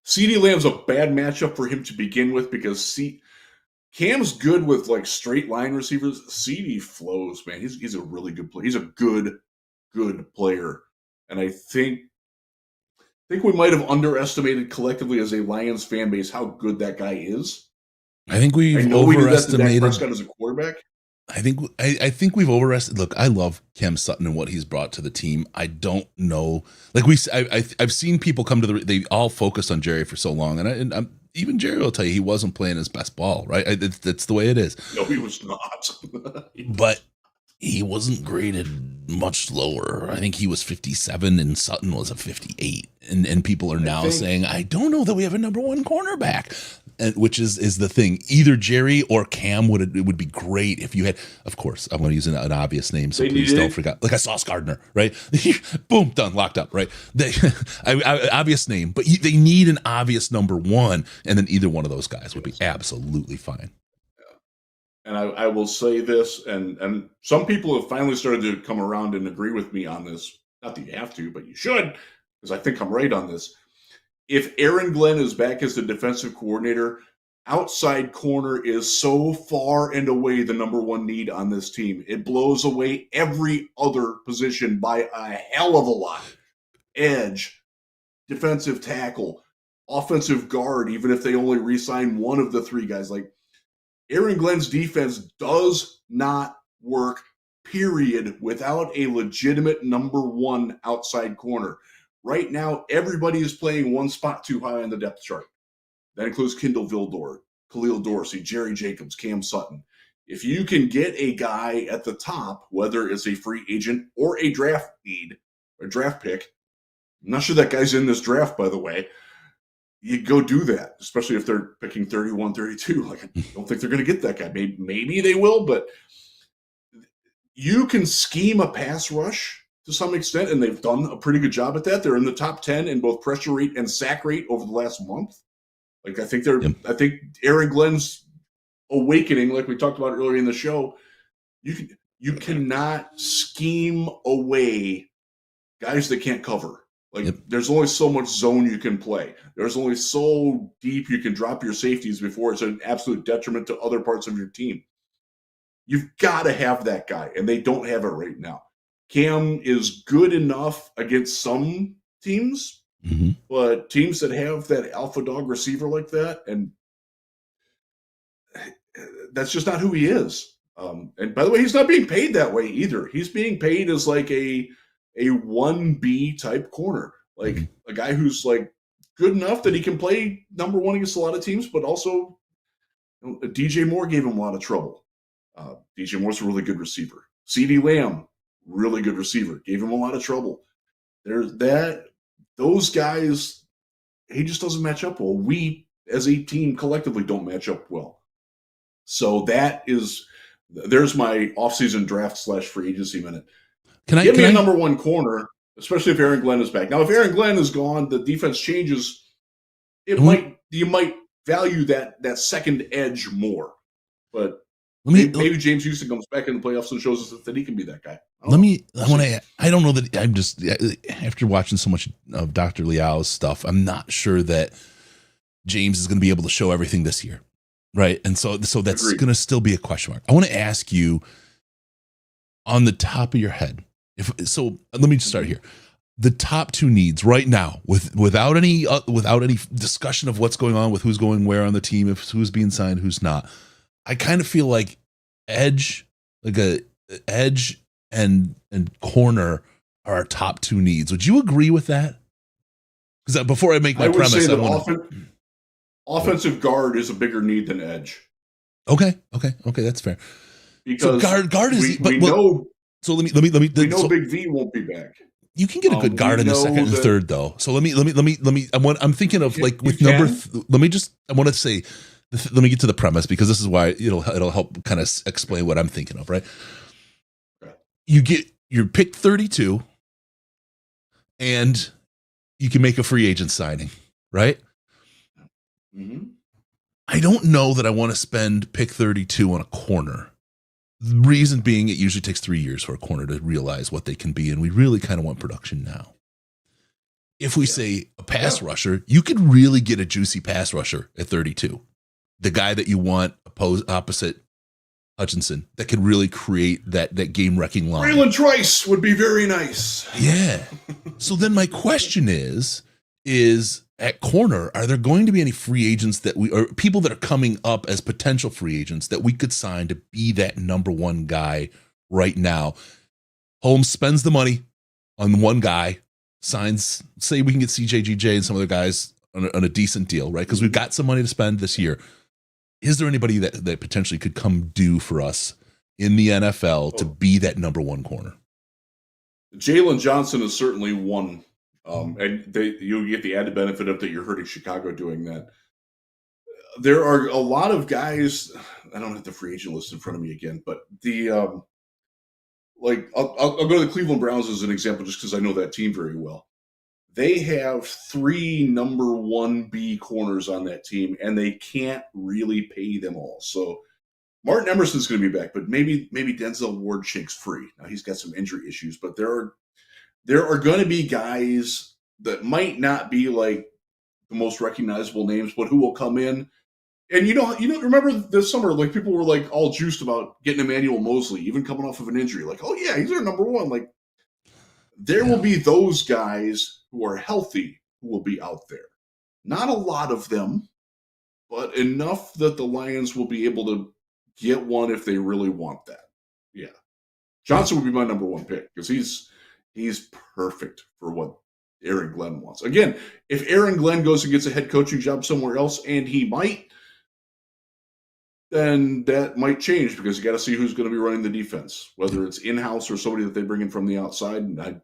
CeeDee Lamb's a bad matchup for him to begin with because Cam's good with like straight line receivers. CeeDee flows, man. He's a really good player. He's a good player. And I think we might have underestimated collectively as a Lions fan base how good that guy is. I think we've I know we did that to Dak overestimated. Prescott as a quarterback. I think we've overestimated. Look, I love Cam Sutton and what he's brought to the team. I don't know, like I've seen people come to they all focused on Jerry for so long, and even Jerry will tell you he wasn't playing his best ball, right? That's the way it is. No, he was not. But he wasn't graded much lower. I think he was 57 and Sutton was a 58. And people are now saying, I don't know that we have a number one cornerback. And which is the thing. Either Jerry or Cam would be great if you had. Of course, I'm going to use an obvious name, so please don't forget. Like I Sauce Gardner, right? Boom, done, locked up, right? Obvious name, but they need an obvious number one, and then either one of those guys would be absolutely fine. And I will say this, and some people have finally started to come around and agree with me on this. Not that you have to, but you should, because I think I'm right on this. If Aaron Glenn is back as the defensive coordinator, outside corner is so far and away the number one need on this team. It blows away every other position by a hell of a lot. Edge, defensive tackle, offensive guard, even if they only re-sign one of the three guys. Like, Aaron Glenn's defense does not work, period, without a legitimate number one outside corner. Right now, everybody is playing one spot too high on the depth chart. That includes Kendall Vildor, Khalil Dorsey, Jerry Jacobs, Cam Sutton. If you can get a guy at the top, whether it's a free agent or a draft need, a draft pick, I'm not sure that guy's in this draft, by the way, you go do that, especially if they're picking 31, 32. Like, I don't think they're going to get that guy. Maybe they will, but you can scheme a pass rush to some extent, and they've done a pretty good job at that. They're in the top 10 in both pressure rate and sack rate over the last month. Like, I think I think Aaron Glenn's awakening, like we talked about earlier in the show, you cannot scheme away guys that can't cover. Like, there's only so much zone you can play. There's only so deep you can drop your safeties before it's an absolute detriment to other parts of your team. You've got to have that guy, and they don't have it right now. Cam is good enough against some teams, but teams that have that alpha dog receiver like that, and that's just not who he is. And by the way, he's not being paid that way either. He's being paid as like a 1B type corner, like a guy who's like good enough that he can play number one against a lot of teams, but also DJ Moore gave him a lot of trouble. DJ Moore's a really good receiver. CeeDee Lamb, really good receiver, gave him a lot of trouble. Those guys, he just doesn't match up well. We, as a team, collectively don't match up well. So there's my offseason draft / free agency minute. Give me a number one corner, especially if Aaron Glenn is back. Now, if Aaron Glenn is gone, the defense changes. You might value that second edge more. But maybe James Houston comes back in the playoffs and shows us that he can be that guy. I don't know that I'm just, after watching so much of Dr. Liao's stuff, I'm not sure that James is going to be able to show everything this year. Right. And so that's going to still be a question mark. I want to ask you, on the top of your head, let me just start here. The top two needs right now, without any discussion of what's going on with who's going where on the team, if who's being signed, who's not. I kind of feel like edge and corner are our top two needs. Would you agree with that? Because before I make my premise, offensive guard is a bigger need than edge. Okay, that's fair. Because so guard is. We know. So let me. We know Big V won't be back. You can get a good guard in the second and third, though. So let me. I'm thinking of like with number. Let me get to the premise, because this is why it'll help kind of explain what I'm thinking of. Right. You get your pick 32, and you can make a free agent signing. Right. Mm-hmm. I don't know that I want to spend pick 32 on a corner. The reason being, it usually takes 3 years for a corner to realize what they can be, and we really kind of want production now. If we say a pass rusher, you could really get a juicy pass rusher at 32. The guy that you want opposite Hutchinson that could really create that game-wrecking line. Braylon Trice would be very nice. Yeah. So then my question is at corner, are there going to be any free agents or people that are coming up as potential free agents that we could sign to be that number one guy right now? Holmes spends the money on one guy, signs, say we can get CJGJ and some other guys on a decent deal, right? Because we've got some money to spend this year. Is there anybody that potentially could come due for us in the NFL to be that number one corner? Jalen Johnson is certainly one. And you'll get the added benefit of that you're hurting Chicago doing that. There are a lot of guys. I don't have the free agent list in front of me again, but I'll go to the Cleveland Browns as an example, just because I know that team very well. They have 3 number 1B corners on that team, and they can't really pay them all. So Martin Emerson's going to be back, but maybe Denzel Ward shakes free. Now he's got some injury issues, but there are going to be guys that might not be like the most recognizable names, but who will come in. And you know, remember this summer, like people were like all juiced about getting Emmanuel Mosley, even coming off of an injury. Like, oh yeah, he's our number one. Like there will be those guys who are healthy who will be out there. Not a lot of them, but enough that the Lions will be able to get one if they really want that. Yeah. Johnson would be my number one pick because he's perfect for what Aaron Glenn wants. Again, if Aaron Glenn goes and gets a head coaching job somewhere else, and he might, then that might change because you got to see who's going to be running the defense, whether it's in-house or somebody that they bring in from the outside. And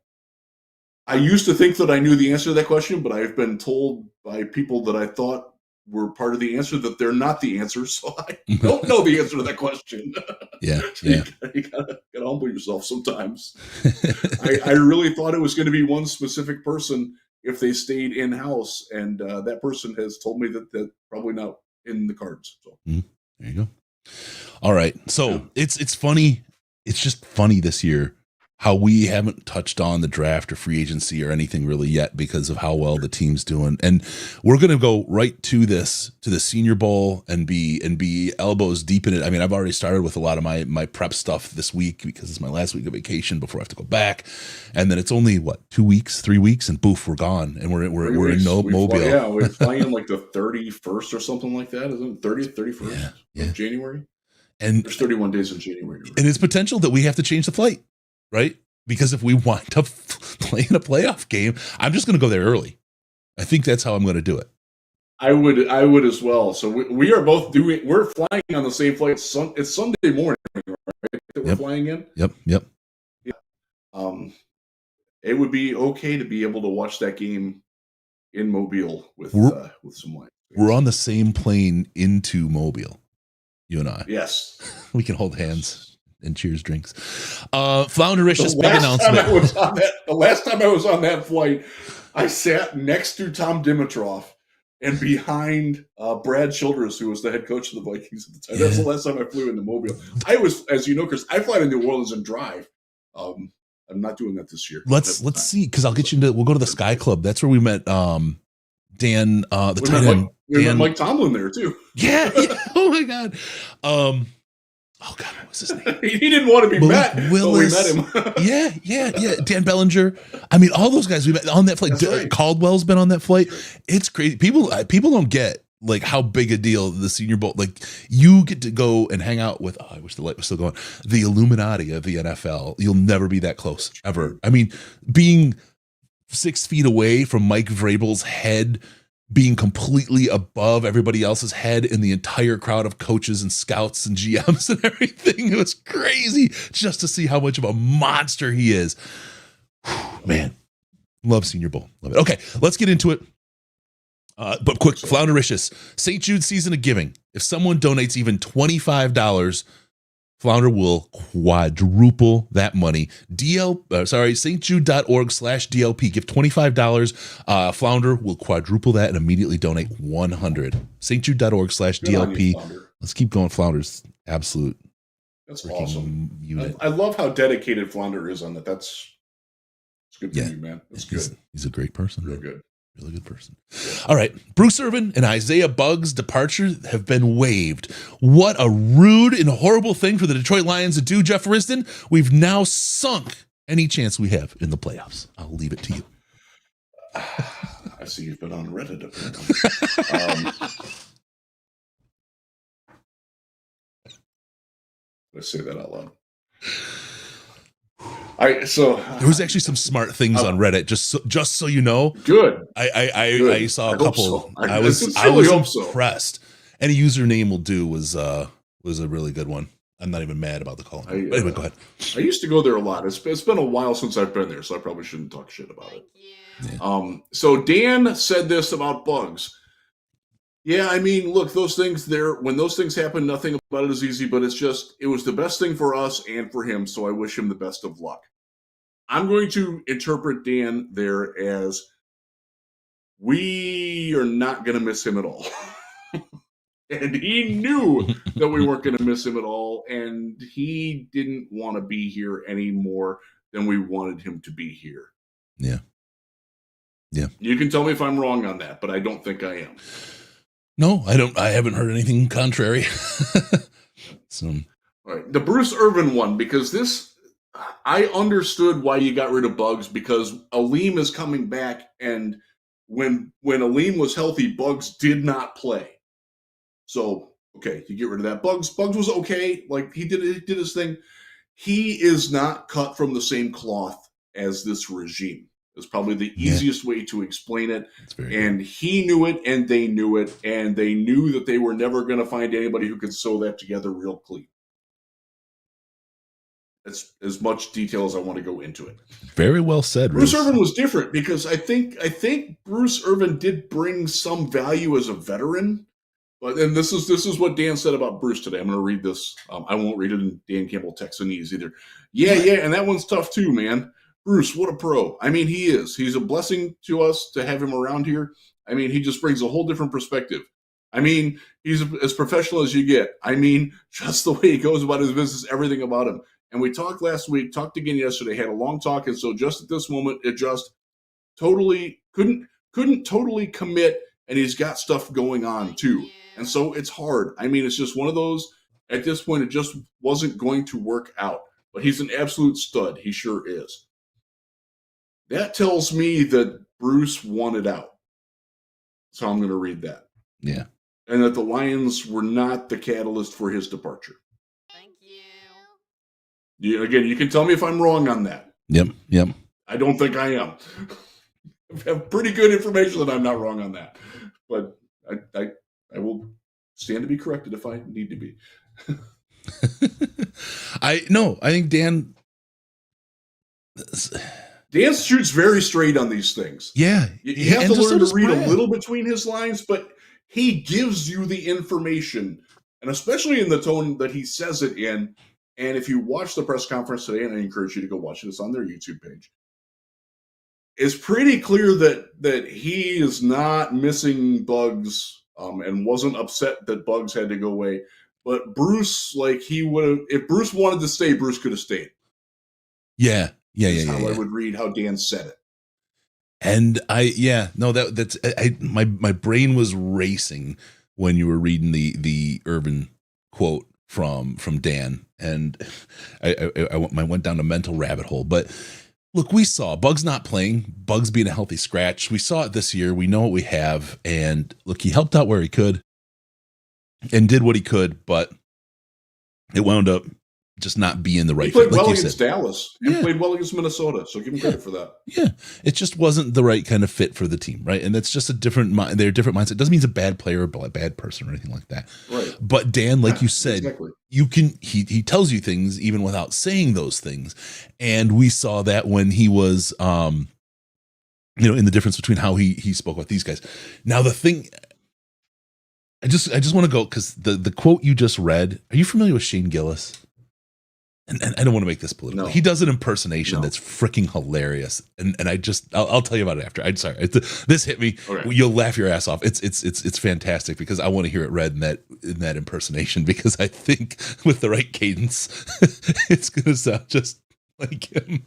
I used to think that I knew the answer to that question, but I've been told by people that I thought were part of the answer that they're not the answer, so I don't know the answer to that question. Yeah, You gotta humble yourself sometimes. I really thought it was going to be one specific person if they stayed in-house, and that person has told me that probably not in the cards. So there you go. All right, so it's funny. It's just funny this year how we haven't touched on the draft or free agency or anything really yet because of how well the team's doing. And we're going to go right to the Senior Bowl and be elbows deep in it. I mean, I've already started with a lot of my prep stuff this week because it's my last week of vacation before I have to go back. And then it's only 3 weeks and boof, we're gone. And we're in Mobile. We're flying like the 31st or something like that. Isn't it 30th, 31st of January? And there's 31 days in January. And it's potential that we have to change the flight. Right? Because if we wind up playing a playoff game, I'm just going to go there early. I think that's how I'm going to do it. I would as well. So we are both we're flying on the same flight. It's Sunday morning, right? That we're flying in? Yep. Yeah. It would be okay to be able to watch that game in Mobile with some light. We're on the same plane into Mobile, you and I. Yes. We can hold hands and cheers drinks. Floundericious big announcement. The last time I was on that flight, I sat next to Tom Dimitroff and behind Brad Childress, who was the head coach of the Vikings at the time. That's the last time I flew into Mobile. I was, as you know, Chris, I fly to New Orleans and drive. I'm not doing that this year. Let's see, because I'll get you into. We'll go to the Sky Club. That's where we met Dan, the tight end. We met Mike Tomlin there too. Yeah. Oh my God. Oh God, what was his name? He didn't want to be met. Willis. But we met him. yeah. Dan Bellinger. I mean, all those guys we met on that flight. Right. Caldwell's been on that flight. It's crazy. People don't get like how big a deal the Senior Bowl. Like you get to go and hang out with. Oh, I wish the light was still going. The Illuminati of the NFL. You'll never be that close ever. I mean, being 6 feet away from Mike Vrabel's head, being completely above everybody else's head in the entire crowd of coaches and scouts and GMs and everything. It was crazy just to see how much of a monster he is. Whew, man, love Senior Bowl. Love it. Okay, let's get into it. But quick, Floundericious. St. Jude Season of Giving. If someone donates even $25 Flounder will quadruple that money. stjude.org/DLP. Give $25. Flounder will quadruple that and immediately donate $100. stjude.org/DLP. Let's keep going. Flounder's absolute. That's awesome. Unit. I love how dedicated Flounder is on that. It's good for you, man. That's good. He's a great person. Real good. Really good person. All right. Bruce Irvin and Isaiah Buggs' departure have been waived. What a rude and horrible thing for the Detroit Lions to do, Jeff Risdon. We've now sunk any chance we have in the playoffs. I'll leave it to you. I see you've been on Reddit, apparently. Let's say that out loud. There was actually some smart things on Reddit. Just so you know, good. I saw a couple. So. I was impressed. Any username will do was a really good one. I'm not even mad about the call. Anyway, go ahead. I used to go there a lot. It's been a while since I've been there, so I probably shouldn't talk shit about it. Yeah. So Dan said this about Buggs. Yeah, I mean, look, those things there, when those things happen, nothing about it is easy, but it was the best thing for us and for him, so I wish him the best of luck. I'm going to interpret Dan there as we are not going to miss him at all. And he knew that we weren't going to miss him at all, and he didn't want to be here any more than we wanted him to be here. Yeah. Yeah. You can tell me if I'm wrong on that, but I don't think I am. No, I don't. I haven't heard anything contrary. So, all right, the Bruce Irvin one, because this, I understood why you got rid of Buggs, because Aleem is coming back, and when Aleem was healthy, Buggs did not play. So, okay, you get rid of that. Buggs was okay. Like, he did his thing. He is not cut from the same cloth as this regime. It's probably the easiest way to explain it. And he knew it, and they knew it, and they knew that they were never going to find anybody who could sew that together real clean. That's as much detail as I want to go into it. Very well said, Bruce Irvin was different because I think Bruce Irvin did bring some value as a veteran. But and this is what Dan said about Bruce today. I'm going to read this. I won't read it in Dan Campbell Texanese either. Yeah, and that one's tough too, man. Bruce, what a pro. I mean, he is. He's a blessing to us to have him around here. I mean, he just brings a whole different perspective. I mean, he's as professional as you get. I mean, just the way he goes about his business, everything about him. And we talked last week, talked again yesterday, had a long talk, and so just at this moment, it just totally couldn't totally commit, and he's got stuff going on too. And so it's hard. I mean, it's just one of those, at this point, it just wasn't going to work out. But he's an absolute stud. He sure is. That tells me that Bruce wanted out. So I'm going to read that. Yeah. And that the Lions were not the catalyst for his departure. Thank you. Again, you can tell me if I'm wrong on that. Yep. I don't think I am. I have pretty good information that I'm not wrong on that. But I will stand to be corrected if I need to be. I think Dan shoots very straight on these things. Yeah. You have to learn to read a little between his lines, but he gives you the information, and especially in the tone that he says it in. And if you watch the press conference today, and I encourage you to go watch it, it's on their YouTube page, it's pretty clear that he is not missing Buggs and wasn't upset that Buggs had to go away. But Bruce, like, he would have, if Bruce wanted to stay, Bruce could have stayed. Yeah. That's how I would read how Dan said it. And my brain was racing when you were reading the Irvin quote from Dan, and I went down a mental rabbit hole. But look, we saw Buggs not playing, Buggs being a healthy scratch. We saw it this year. We know what we have, and look, he helped out where he could and did what he could, but it wound up just not being the right fit. He played like well against Dallas and played well against Minnesota, so give him credit for that. Yeah, it just wasn't the right kind of fit for the team, right? And that's just a different mindset. It doesn't mean he's a bad player or a bad person or anything like that. Right. But Dan, like you said, exactly. He tells you things even without saying those things. And we saw that when he was in the difference between how he spoke about these guys. Now the thing, I just want to go, because the quote you just read, are you familiar with Shane Gillis? and I don't want to make this political. No. He does an impersonation that's freaking hilarious, and I'll tell you about it after. I'm sorry, this hit me. Okay. You'll laugh your ass off. It's fantastic because I want to hear it read in that impersonation, because I think with the right cadence, it's gonna sound just like him.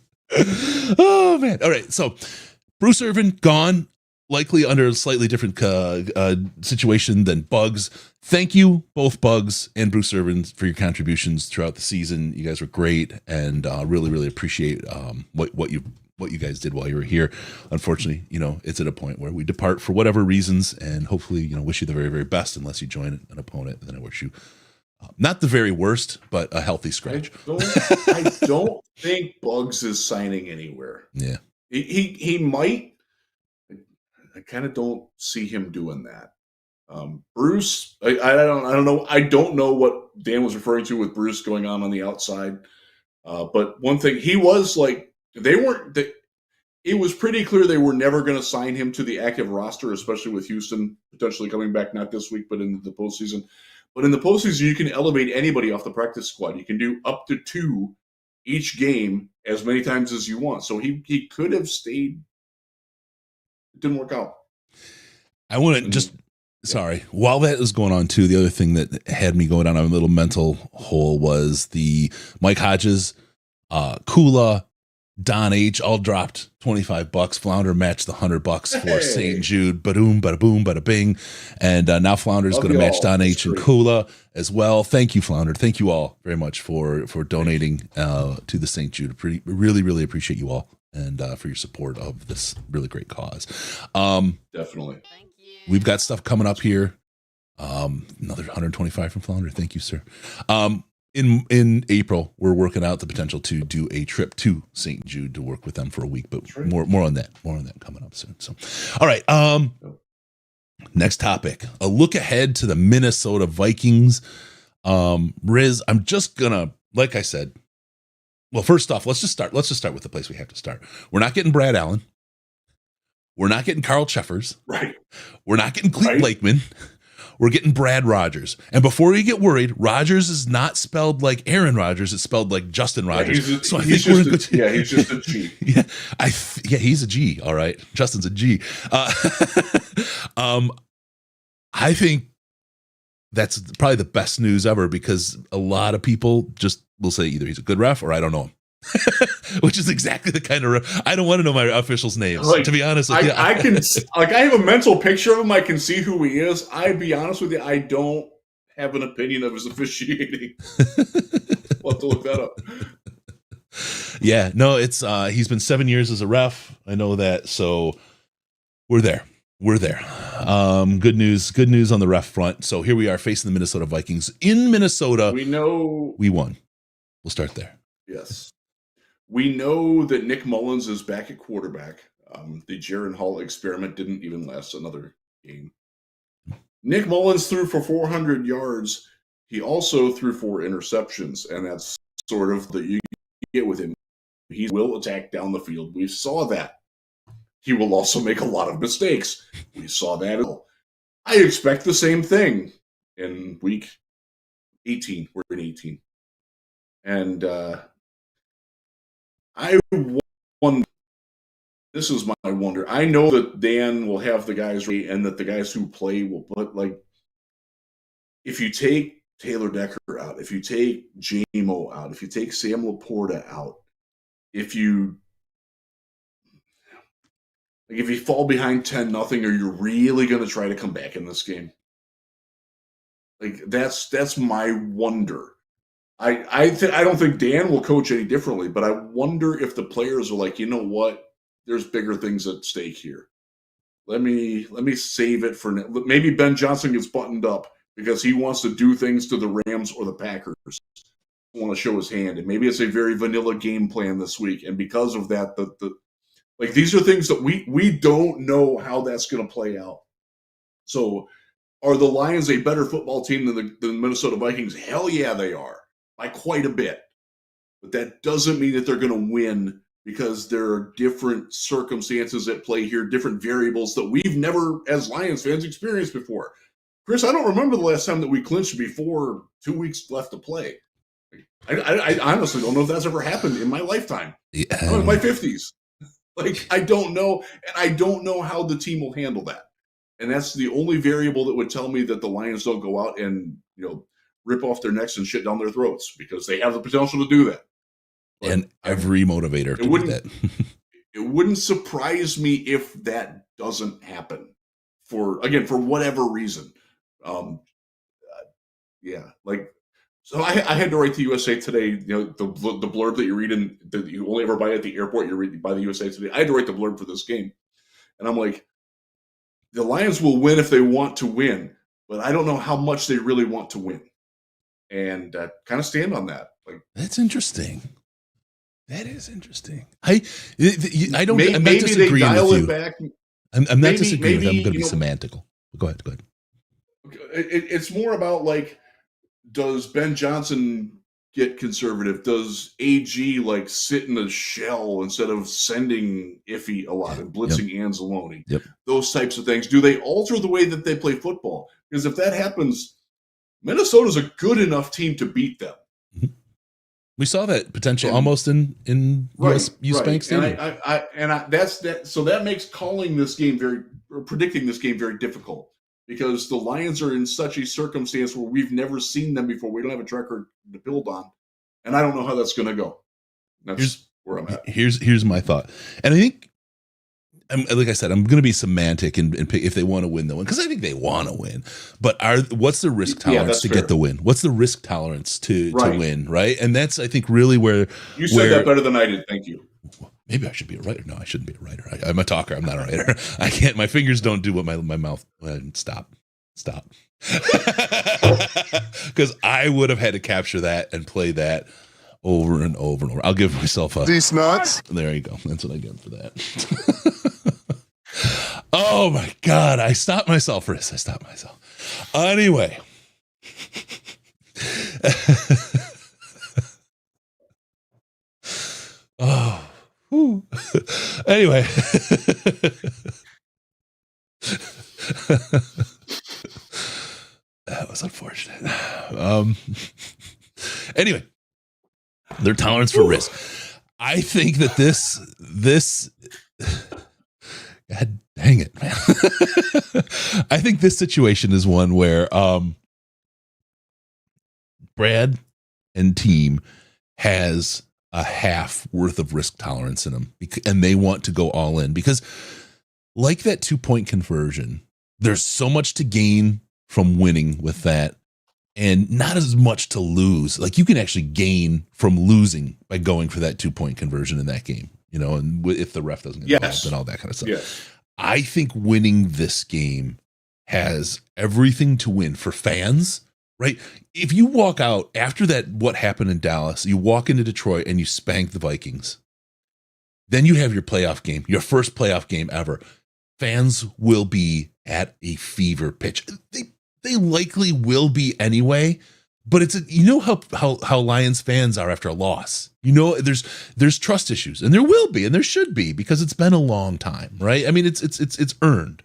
Oh man! All right, so Bruce Irvin gone. Likely under a slightly different situation than Bugs. Thank you, both Bugs and Bruce Irvin, for your contributions throughout the season. You guys were great, and really, really appreciate what you guys did while you were here. Unfortunately, it's at a point where we depart for whatever reasons, and hopefully, wish you the very, very best. Unless you join an opponent, and then I wish you not the very worst, but a healthy scratch. I don't think Bugs is signing anywhere. Yeah, he might. I kind of don't see him doing that. Bruce, I don't know. I don't know what Dan was referring to with Bruce going on the outside. But one thing, he was like, it was pretty clear they were never going to sign him to the active roster, especially with Houston potentially coming back, not this week, but in the postseason. But in the postseason, you can elevate anybody off the practice squad. You can do up to 2 each game as many times as you want. So he could have stayed. It didn't work out. I want to just, sorry, while that is going on too, the other thing that had me going down a little mental hole was the Mike Hodges, Kula, Don H all dropped $25. Flounder matched the $100 for St. Jude. Ba-doom, bada-boom, bada-bing. And now Flounder is going to match Don H and Kula as well. Thank you, Flounder. Thank you all very much for donating to the St. Jude. Really, really appreciate you all, and for your support of this really great cause. Definitely. Thank you. We've got stuff coming up here. Another 125 from Flounder. Thank you, sir. In April, we're working out the potential to do a trip to St. Jude to work with them for a week, but more on that coming up soon. So, all right. Next topic, a look ahead to the Minnesota Vikings. Riz, I'm just gonna, like I said, well, first off, let's just start with the place we have to start. We're not getting Brad Allen. We're not getting Carl Cheffers. Right. We're not getting Clete Blakeman. We're getting Brad Rodgers. And before you get worried, Rodgers is not spelled like Aaron Rodgers. It's spelled like Justin Rodgers. Yeah, he's just a G. Yeah, he's a G. All right. Justin's a G. I think that's probably the best news ever, because a lot of people just will say either he's a good ref or I don't know him. Which is exactly the kind of ref. I don't want to know my officials' names, to be honest with you. I can I have a mental picture of him. I can see who he is. I'd be honest with you, I don't have an opinion of his officiating. We'll have to look that up. Yeah, no, it's he's been 7 years as a ref. I know that, so we're there. Good news on the ref front. So here we are facing the Minnesota Vikings in Minnesota. We know we won. We'll start there. Yes. We know that Nick Mullins is back at quarterback. The Jaron Hall experiment didn't even last another game. Nick Mullins threw for 400 yards. He also threw 4 interceptions, and that's sort of the you get with him. He will attack down the field. We saw that. He will also make a lot of mistakes. We saw that as well. I expect the same thing in week 18. We're in 18. And I wonder, this is my wonder. I know that Dan will have the guys ready and that the guys who play will put, like, if you take Taylor Decker out, if you take JMO out, if you take Sam Laporta out, if you fall behind 10-0, are you really going to try to come back in this game? Like, that's my wonder. I don't think Dan will coach any differently, but I wonder if the players are like, you know what? There's bigger things at stake here. Let me save it for maybe Ben Johnson gets buttoned up because he wants to do things to the Rams or the Packers. Want to show his hand, and maybe it's a very vanilla game plan this week, and because of that, like, these are things that we don't know how that's going to play out. So, are the Lions a better football team than the Minnesota Vikings? Hell yeah, they are, by quite a bit. But that doesn't mean that they're going to win, because there are different circumstances at play here, different variables that we've never, as Lions fans, experienced before. Chris, I don't remember the last time that we clinched before 2 weeks left to play. I honestly don't know if that's ever happened in my lifetime. Yeah. I'm in my 50s. Like, I don't know, and I don't know how the team will handle that. And that's the only variable that would tell me that the Lions don't go out and, rip off their necks and shit down their throats, because they have the potential to do that. But and every motivator to do that. It wouldn't surprise me if that doesn't happen for whatever reason. So I had to write to USA Today, the blurb that you read that you only ever buy at the airport, you read by the USA Today. I had to write the blurb for this game. And I'm like, the Lions will win if they want to win, but I don't know how much they really want to win. And kind of stand on that. Like, that's interesting. That is interesting. I don't. I'm not maybe disagreeing they dial with it you. back. I'm not disagreeing with you. I'm going to be semantical. Go ahead. It's more about, like, does Ben Johnson get conservative? Does AG sit in a shell instead of sending Iffy a lot and blitzing Anzalone? Yep. Those types of things. Do they alter the way that they play football? Because if that happens, Minnesota's a good enough team to beat them. Mm-hmm. We saw that potential almost in US Bank Stadium. So that makes predicting this game very difficult, because the Lions are in such a circumstance where we've never seen them before. We don't have a track record to build on, and I don't know how that's going to go. That's where I'm at. Here's my thought, and I think, like I said, I'm going to be semantic and pick if they want to win the win, because I think they want to win. But what's the risk tolerance to get the win? What's the risk tolerance to win? Right, and that's, I think, really where you said that better than I did. Thank you. Maybe I should be a writer. No, I shouldn't be a writer. I'm a talker. I'm not a writer. I can't. My fingers don't do what my mouth. Stop. Because I would have had to capture that and play that over and over and over. I'll give myself a. These nuts. There you go. That's what I get for that. Oh my God! I stopped myself for this. Anyway. Oh. Anyway. That was unfortunate. Anyway, their tolerance for risk. I think that this God dang it, man. I think this situation is one where Brad and team has a half worth of risk tolerance in them, and they want to go all in, because, like that 2-point conversion, there's so much to gain from winning with that, and not as much to lose. Like, you can actually gain from losing by going for that 2-point conversion in that game, and if the ref doesn't get involved and all that kind of stuff. Yes. I think winning this game has everything to win for fans. Right? If you walk out after that, what happened in Dallas, you walk into Detroit and you spank the Vikings, then you have your playoff game, your first playoff game ever. Fans will be at a fever pitch. They likely will be anyway, but it's how Lions fans are after a loss. There's trust issues, and there will be, and there should be, because it's been a long time, right? I mean, it's earned,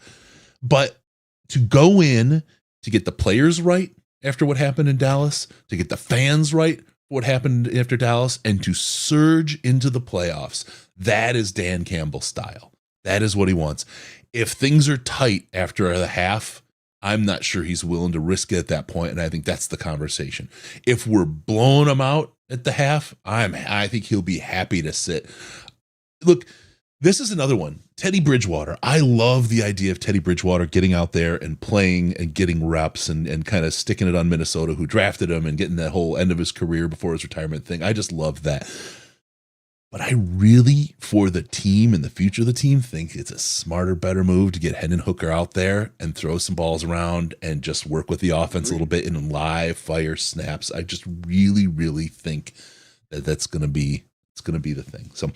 but to go in to get the players right after what happened in Dallas, to get the fans right what happened after Dallas, and to surge into the playoffs, that is Dan Campbell's style. That is what he wants. If things are tight after the half, I'm not sure he's willing to risk it at that point, and I think that's the conversation. If we're blowing him out at the half, I think he'll be happy to sit. Look, this is another one. Teddy Bridgewater. I love the idea of Teddy Bridgewater getting out there and playing and getting reps and kind of sticking it on Minnesota, who drafted him, and getting that whole end of his career before his retirement thing. I just love that. But I really, for the team and the future of the team, think it's a smarter, better move to get Hendon Hooker out there and throw some balls around and just work with the offense a little bit in live fire snaps. I just really, really think that's going to be the thing. So,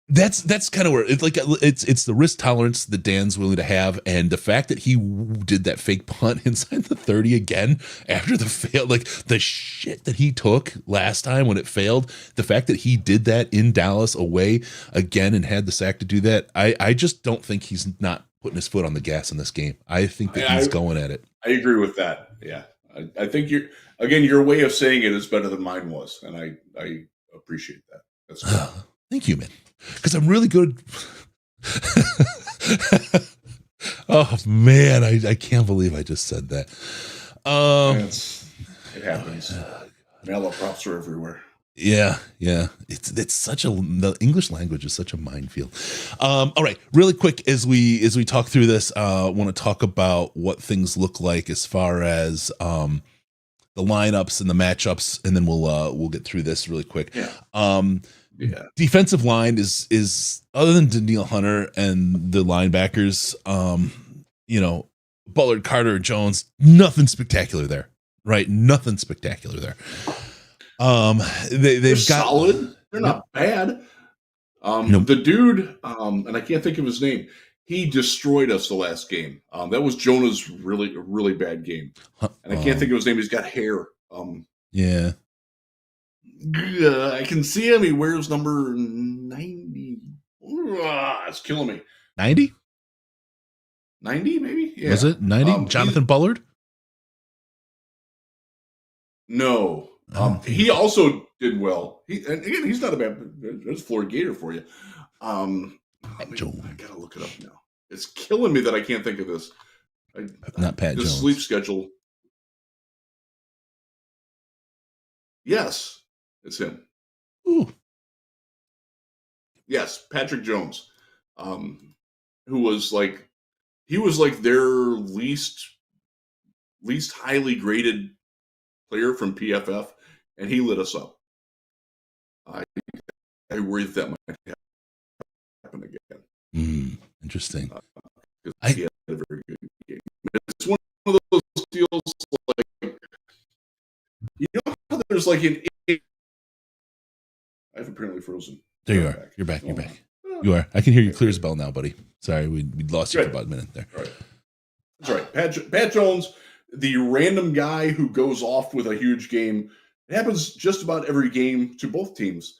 that's kind of where it's the risk tolerance that Dan's willing to have, and the fact that he did that fake punt inside the 30 again after the fail, like the shit that he took last time when it failed. The fact that he did that in Dallas away again and had the sack to do that, I just don't think he's not putting his foot on the gas in this game. I think that he's going at it. I agree with that. Yeah, I think your way of saying it is better than mine was, and I appreciate that. That's cool. Thank you, man. Because I'm really good. Oh man, I can't believe I just said that. It happens. Malaprops are everywhere. Yeah. It's such the English language is such a minefield. All right, really quick as we talk through this, want to talk about what things look like as far as the lineups and the matchups, and then we'll get through this really quick. Yeah. Defensive line is other than Daniil Hunter and the linebackers, Bullard, Carter, Jones, nothing spectacular there, right? Nothing spectacular there. They've got solid. They're not bad. The dude, and I can't think of his name. He destroyed us the last game. That was Jonah's really bad game, and I can't think of his name. He's got hair. Yeah. I can see him. He wears number 90. It's killing me. 90? 90, maybe? Yeah. Was it 90? Jonathan Bullard? No. He also did well. And again, he's not a bad. There's Florida Gator for you. I gotta look it up now. It's killing me that I can't think of this. Not Pat the Jones. Sleep schedule. Yes, it's him. Ooh. Yes, Patrick Jones, who was like their least highly graded player from PFF, and he lit us up. I worry that might happen again. Interesting. He had a very good game. It's one of those deals like, you know how there's like I've apparently frozen. There you are. You're back. You are. I can hear you clear as a bell now, buddy. Sorry, we lost you for about a minute there. All right. That's right. Pat Jones, the random guy who goes off with a huge game. It happens just about every game to both teams.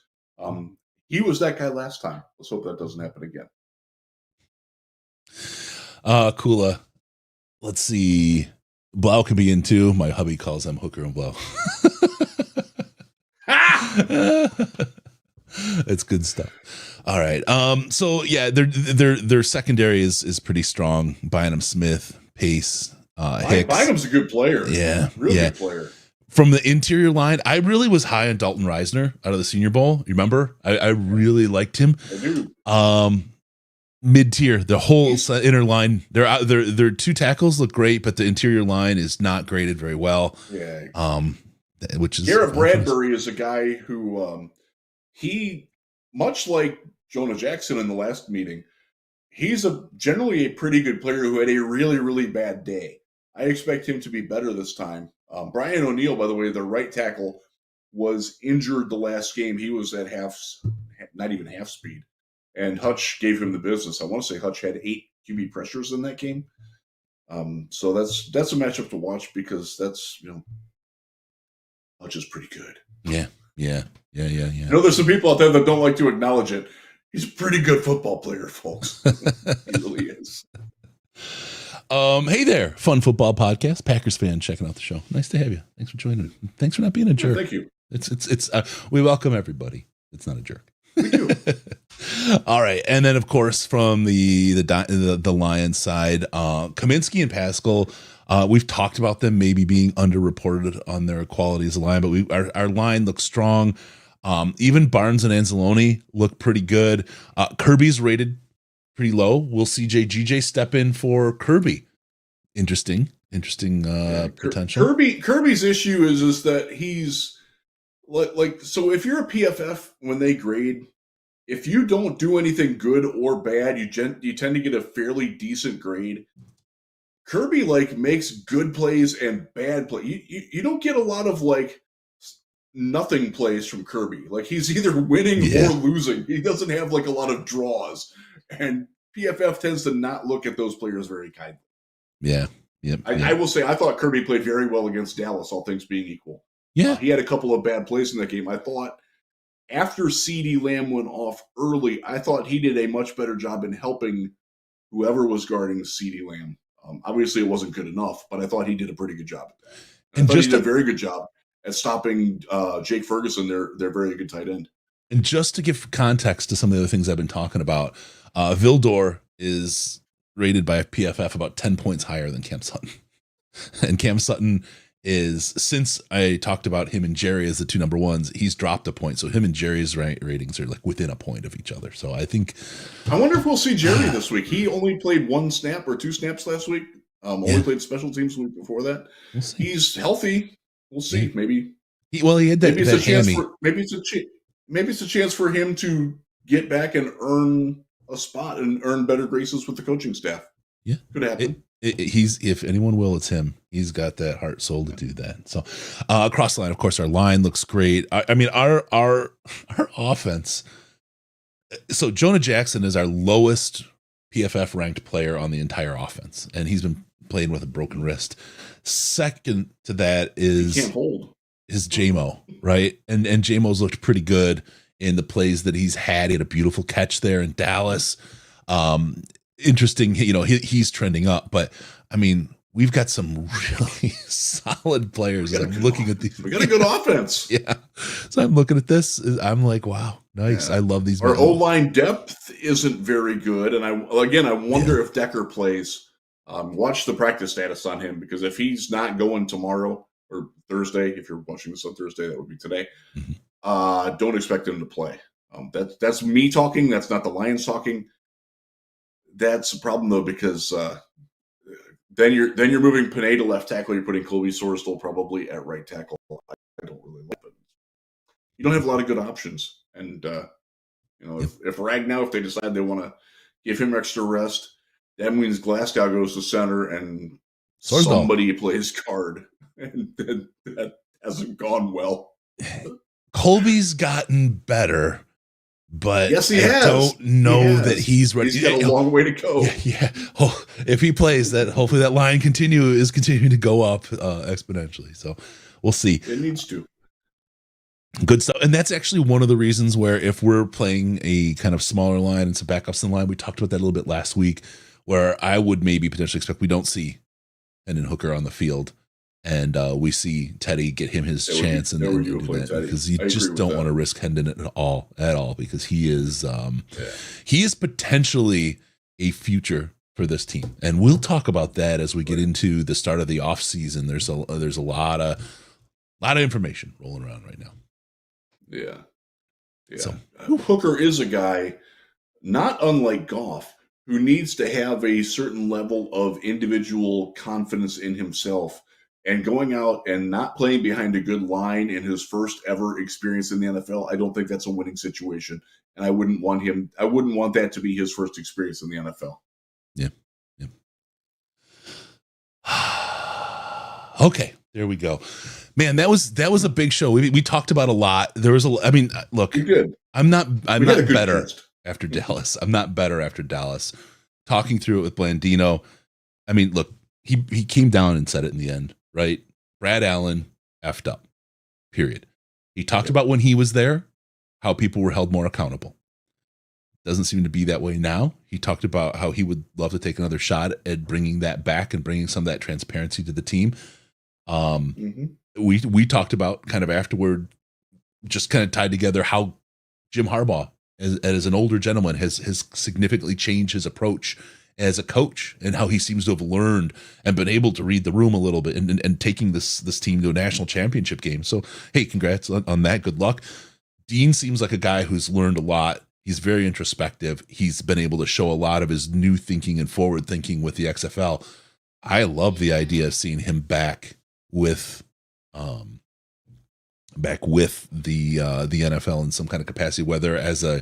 He was that guy last time. Let's hope that doesn't happen again. Kula. Let's see. Blau can be in too. My hubby calls them Hooker and Blau. It's good stuff. All right. So yeah, their secondary is pretty strong. Bynum, Smith, Pace, Hicks. Bynum's a good player. Yeah. Really good player. From the interior line, I really was high on Dalton Reisner out of the Senior Bowl. You remember? I really liked him. I do. Mid-tier, the whole inner line. Their two tackles look great, but the interior line is not graded very well. Yeah. Which is Garrett Bradbury is a guy who he, much like Jonah Jackson in the last meeting, he's generally a pretty good player who had a really, really bad day. I expect him to be better this time. Brian O'Neill, by the way, the right tackle, was injured the last game. He was at not even half speed. And Hutch gave him the business. I want to say Hutch had 8 QB pressures in that game. So that's a matchup to watch because that's, Hutch is pretty good. Yeah. I know there's some people out there that don't like to acknowledge it. He's a pretty good football player, folks. He really is. Hey there, Fun Football Podcast, Packers fan checking out the show. Nice to have you. Thanks for joining. Thanks for not being a jerk. Thank you. It's we welcome everybody. It's not a jerk. We do. All right, and then of course from the Lions side, Kaminsky and Pascal. We've talked about them maybe being underreported on their quality as a line, but our line looks strong. Even Barnes and Anzalone look pretty good. Kirby's rated pretty low. Will CJ step in for Kirby? Interesting potential. Kirby's issue is that he's like so if you're a PFF when they grade, if you don't do anything good or bad, you tend to get a fairly decent grade. Kirby makes good plays and bad play. You don't get a lot of nothing plays from Kirby. He's either winning or losing. He doesn't have a lot of draws, and PFF tends to not look at those players very kindly. Yeah. Yep. I will say I thought Kirby played very well against Dallas, all things being equal. Yeah. He had a couple of bad plays in that game. I thought after CeeDee Lamb went off early, I thought he did a much better job in helping whoever was guarding CeeDee Lamb. Obviously, it wasn't good enough, but I thought he did a pretty good job at that. I thought he did a very good job at stopping Jake Ferguson, their very good tight end. And just to give context to some of the other things I've been talking about, Vildor is rated by PFF about 10 points higher than Cam Sutton. And Cam Sutton is, since I talked about him and Jerry as the two number ones, he's dropped a point. So him and Jerry's ratings are like within a point of each other. So I think. I wonder if we'll see Jerry this week. He only played 1 snap or 2 snaps last week. Only played special teams the week before that. We'll see. He's healthy. We'll see. Maybe. He had that, maybe that hammy. Maybe it's a chance for him to get back and earn a spot and earn better graces with the coaching staff. Yeah, could happen. He's, if anyone will, it's him. He's got that heart soul to do that. So across the line, of course, our line looks great. I mean, our offense. So Jonah Jackson is our lowest PFF ranked player on the entire offense, and he's been playing with a broken wrist. Second to that is he can't hold. Is JMO, right? And JMO's looked pretty good in the plays that he's had. He had a beautiful catch there in Dallas. Interesting, he's trending up, but I mean, we've got some really solid players. I'm looking at these. We got a good offense. Yeah. So I'm looking at this. I'm like, wow, nice. Yeah. I love these. Our O-line depth isn't very good. And I wonder if Decker plays. Watch the practice status on him, because if he's not going tomorrow or Thursday, if you're watching this on Thursday, that would be today. Mm-hmm. Don't expect him to play. That's me talking. That's not the Lions talking. That's a problem though, because then you're moving Panay to left tackle. You're putting Colby Sorsdal probably at right tackle. I don't really like it. You don't have a lot of good options, and if Ragnow, if they decide they want to give him extra rest, that means Glasgow goes to center and Sorsdal. Somebody plays guard, and that hasn't gone well. Colby's gotten better. But yes, he I don't know that he's ready. He's got a long way to go. Yeah. Oh, if he plays, that hopefully that line is continuing to go up exponentially. So we'll see. It needs to. Good stuff. And that's actually one of the reasons where, if we're playing a kind of smaller line and some backups in the line, we talked about that a little bit last week, where I would maybe potentially expect we don't see Hendon Hooker on the field. And we see Teddy get him his chance and do that, because you just don't want to risk Hendon at all, because he is potentially a future for this team. And we'll talk about that as we get into the start of the offseason. There's a lot of information rolling around right now. Yeah. So Hooker is a guy, not unlike Goff, who needs to have a certain level of individual confidence in himself. And going out and not playing behind a good line in his first ever experience in the NFL, I don't think that's a winning situation. And I wouldn't want that to be his first experience in the NFL. Yeah. Okay, there we go. Man, that was a big show. We talked about a lot. There was look, you're good. I'm not better after Dallas. I'm not better after Dallas. Talking through it with Blandino. I mean, look, he came down and said it in the end. Right? Brad Allen effed up, period. He talked about when he was there, how people were held more accountable. Doesn't seem to be that way now. He talked about how he would love to take another shot at bringing that back and bringing some of that transparency to the team. We talked about kind of afterward, just kind of tied together how Jim Harbaugh, as an older gentleman, has significantly changed his approach as a coach, and how he seems to have learned and been able to read the room a little bit and taking this team to a national championship game. So, hey, congrats on that. Good luck. Dean seems like a guy who's learned a lot. He's very introspective. He's been able to show a lot of his new thinking and forward thinking with the XFL. I love the idea of seeing him back with the NFL in some kind of capacity, whether as a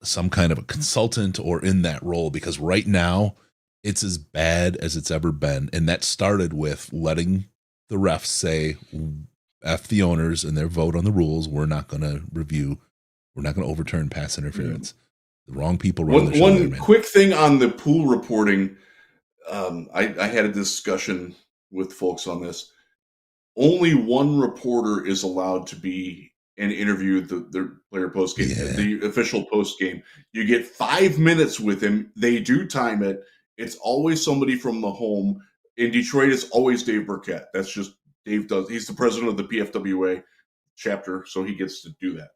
some kind of a consultant or in that role, because right now it's as bad as it's ever been. And that started with letting the refs say, F the owners and their vote on the rules. We're not going to overturn pass interference. The wrong people run the show. One quick thing on the pool reporting. I had a discussion with folks on this. Only one reporter is allowed to be and interview the player post game, the official post game. You get 5 minutes with him. They do time it. It's always somebody from the home. in Detroit, it's always Dave Burkett. That's just Dave does. He's the president of the PFWA chapter, so he gets to do that.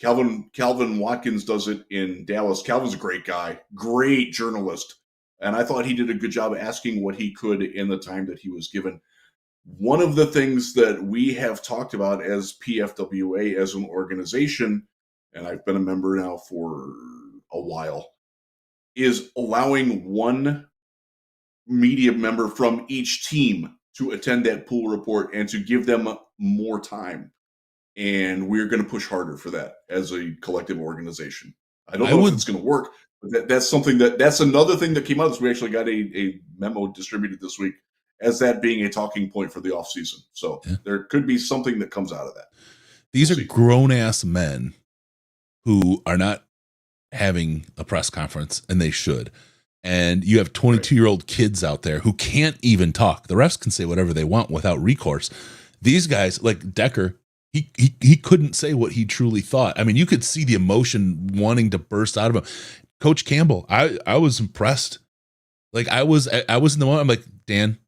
Calvin Watkins does it in Dallas. Calvin's a great guy, great journalist, and I thought he did a good job of asking what he could in the time that he was given. One of the things that we have talked about as PFWA as an organization, and I've been a member now for a while, is allowing one media member from each team to attend that pool report and to give them more time. And we're going to push harder for that as a collective organization. I don't know if it's going to work, but that's something that's another thing that came out. We actually got a memo distributed this week as that being a talking point for the offseason. So there could be something that comes out of that. These are grown-ass men who are not having a press conference, and they should. And you have 22-year-old kids out there who can't even talk. The refs can say whatever they want without recourse. These guys, like Decker, he couldn't say what he truly thought. I mean, you could see the emotion wanting to burst out of him. Coach Campbell, I was impressed. Like I was in the moment. I'm like, Dan,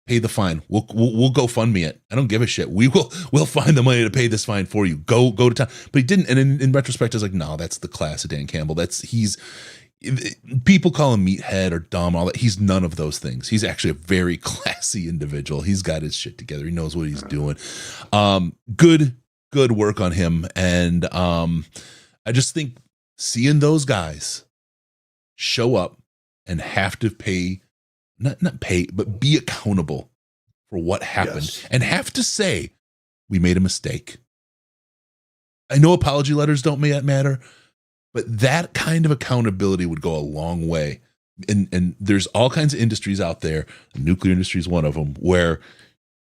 pay the fine. We'll go fund me it. I don't give a shit. We'll find the money to pay this fine for you. Go to town. But he didn't. And in retrospect, I was like, no, that's the class of Dan Campbell. People call him meathead or dumb, all that. He's none of those things. He's actually a very classy individual. He's got his shit together. He knows what he's doing. Good work on him. And I just think seeing those guys show up and have to pay, not pay, but be accountable for what happened and have to say, we made a mistake. I know apology letters don't matter, but that kind of accountability would go a long way. And there's all kinds of industries out there. The nuclear industry is one of them, where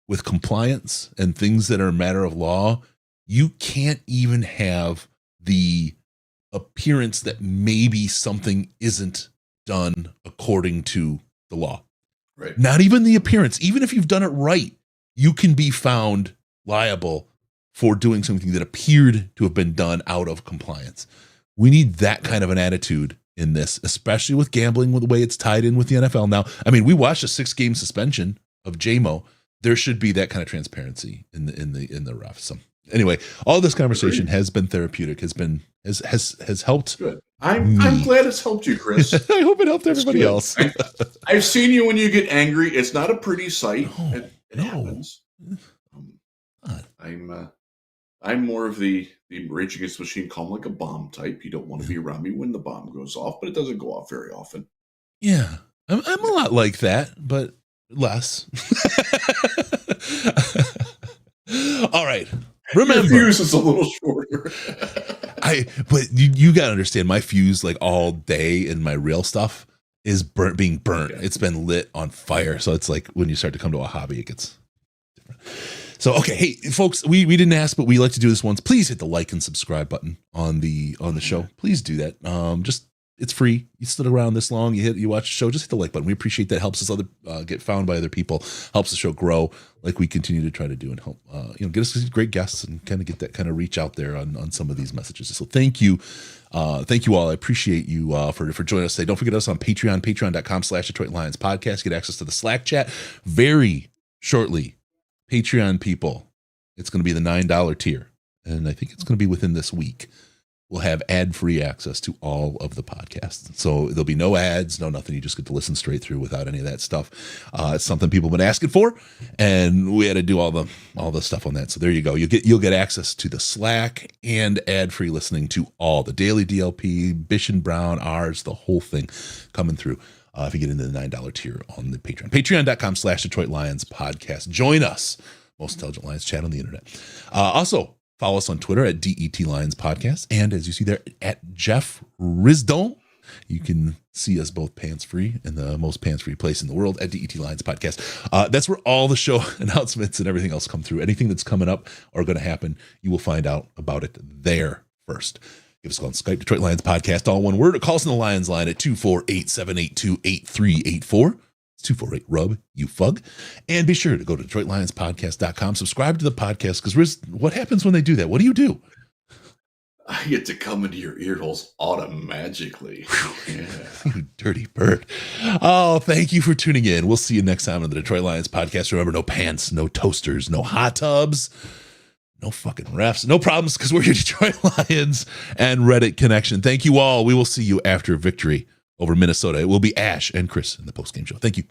with compliance and things that are a matter of law, you can't even have the appearance that maybe something isn't done according to the law. Right. Not even the appearance. Even if you've done it right, you can be found liable for doing something that appeared to have been done out of compliance. We need that kind of an attitude in this, especially with gambling, with the way it's tied in with the NFL now. I mean, we watched a 6-game suspension of JMO. There should be that kind of transparency in the refs. So anyway, all this conversation has been therapeutic, has helped. Good. I'm glad it's helped you, Chris. I hope it helped everybody else. I've seen you when you get angry. It's not a pretty sight. It happens. I'm more of the Rage Against the Machine, calm like a bomb type. You don't want to be around me when the bomb goes off, but it doesn't go off very often. Yeah, I'm a lot like that, but less. All right. Remember, your fuse is a little shorter. But you gotta understand, my fuse, like all day in my real stuff, is being burnt. Okay. It's been lit on fire. So it's like when you start to come to a hobby, it gets different. So okay, hey folks, we didn't ask, but we like to do this once. Please hit the like and subscribe button on the show. Please do that. Just it's free. You stood around this long, you watch the show, just hit the like button. We appreciate that. Helps us get found by other people, helps the show grow like we continue to try to do, and help get us great guests and kind of get that kind of reach out there on some of these messages. So thank you all. I appreciate you for joining us today. Don't forget us on Patreon, patreon.com/Detroit Lions podcast. Get access to the Slack chat very shortly. Patreon people, it's going to be the $9 tier, and I think it's going to be within this week. We'll have ad-free access to all of the podcasts. So there'll be no ads, no nothing. You just get to listen straight through without any of that stuff. It's something people have been asking for, and we had to do all the stuff on that. So there you go. You'll get access to the Slack and ad-free listening to all the daily DLP, Bish and Brown, ours, the whole thing coming through. If you get into the $9 tier on the Patreon, patreon.com/Detroit Lions podcast. Join us, most intelligent Lions chat on the internet. Also, follow us on Twitter at DET Lions Podcast. And as you see there, at Jeff Risdon. You can see us both pants-free in the most pants-free place in the world at DET Lions Podcast. That's where all the show announcements and everything else come through. Anything that's coming up or going to happen, you will find out about it there first. Give us a call on Skype, Detroit Lions Podcast, all one word. Or call us on the Lions line at 248-782-8384. 248-RUB-YOU-FUG. And be sure to go to DetroitLionsPodcast.com. Subscribe to the podcast, because what happens when they do that? What do you do? I get to come into your ear holes automatically. Yeah. You dirty bird. Oh, thank you for tuning in. We'll see you next time on the Detroit Lions podcast. Remember, no pants, no toasters, no hot tubs, no fucking refs, no problems, because we're your Detroit Lions and Reddit connection. Thank you all. We will see you after victory over Minnesota. It will be Ash and Chris in the postgame show. Thank you.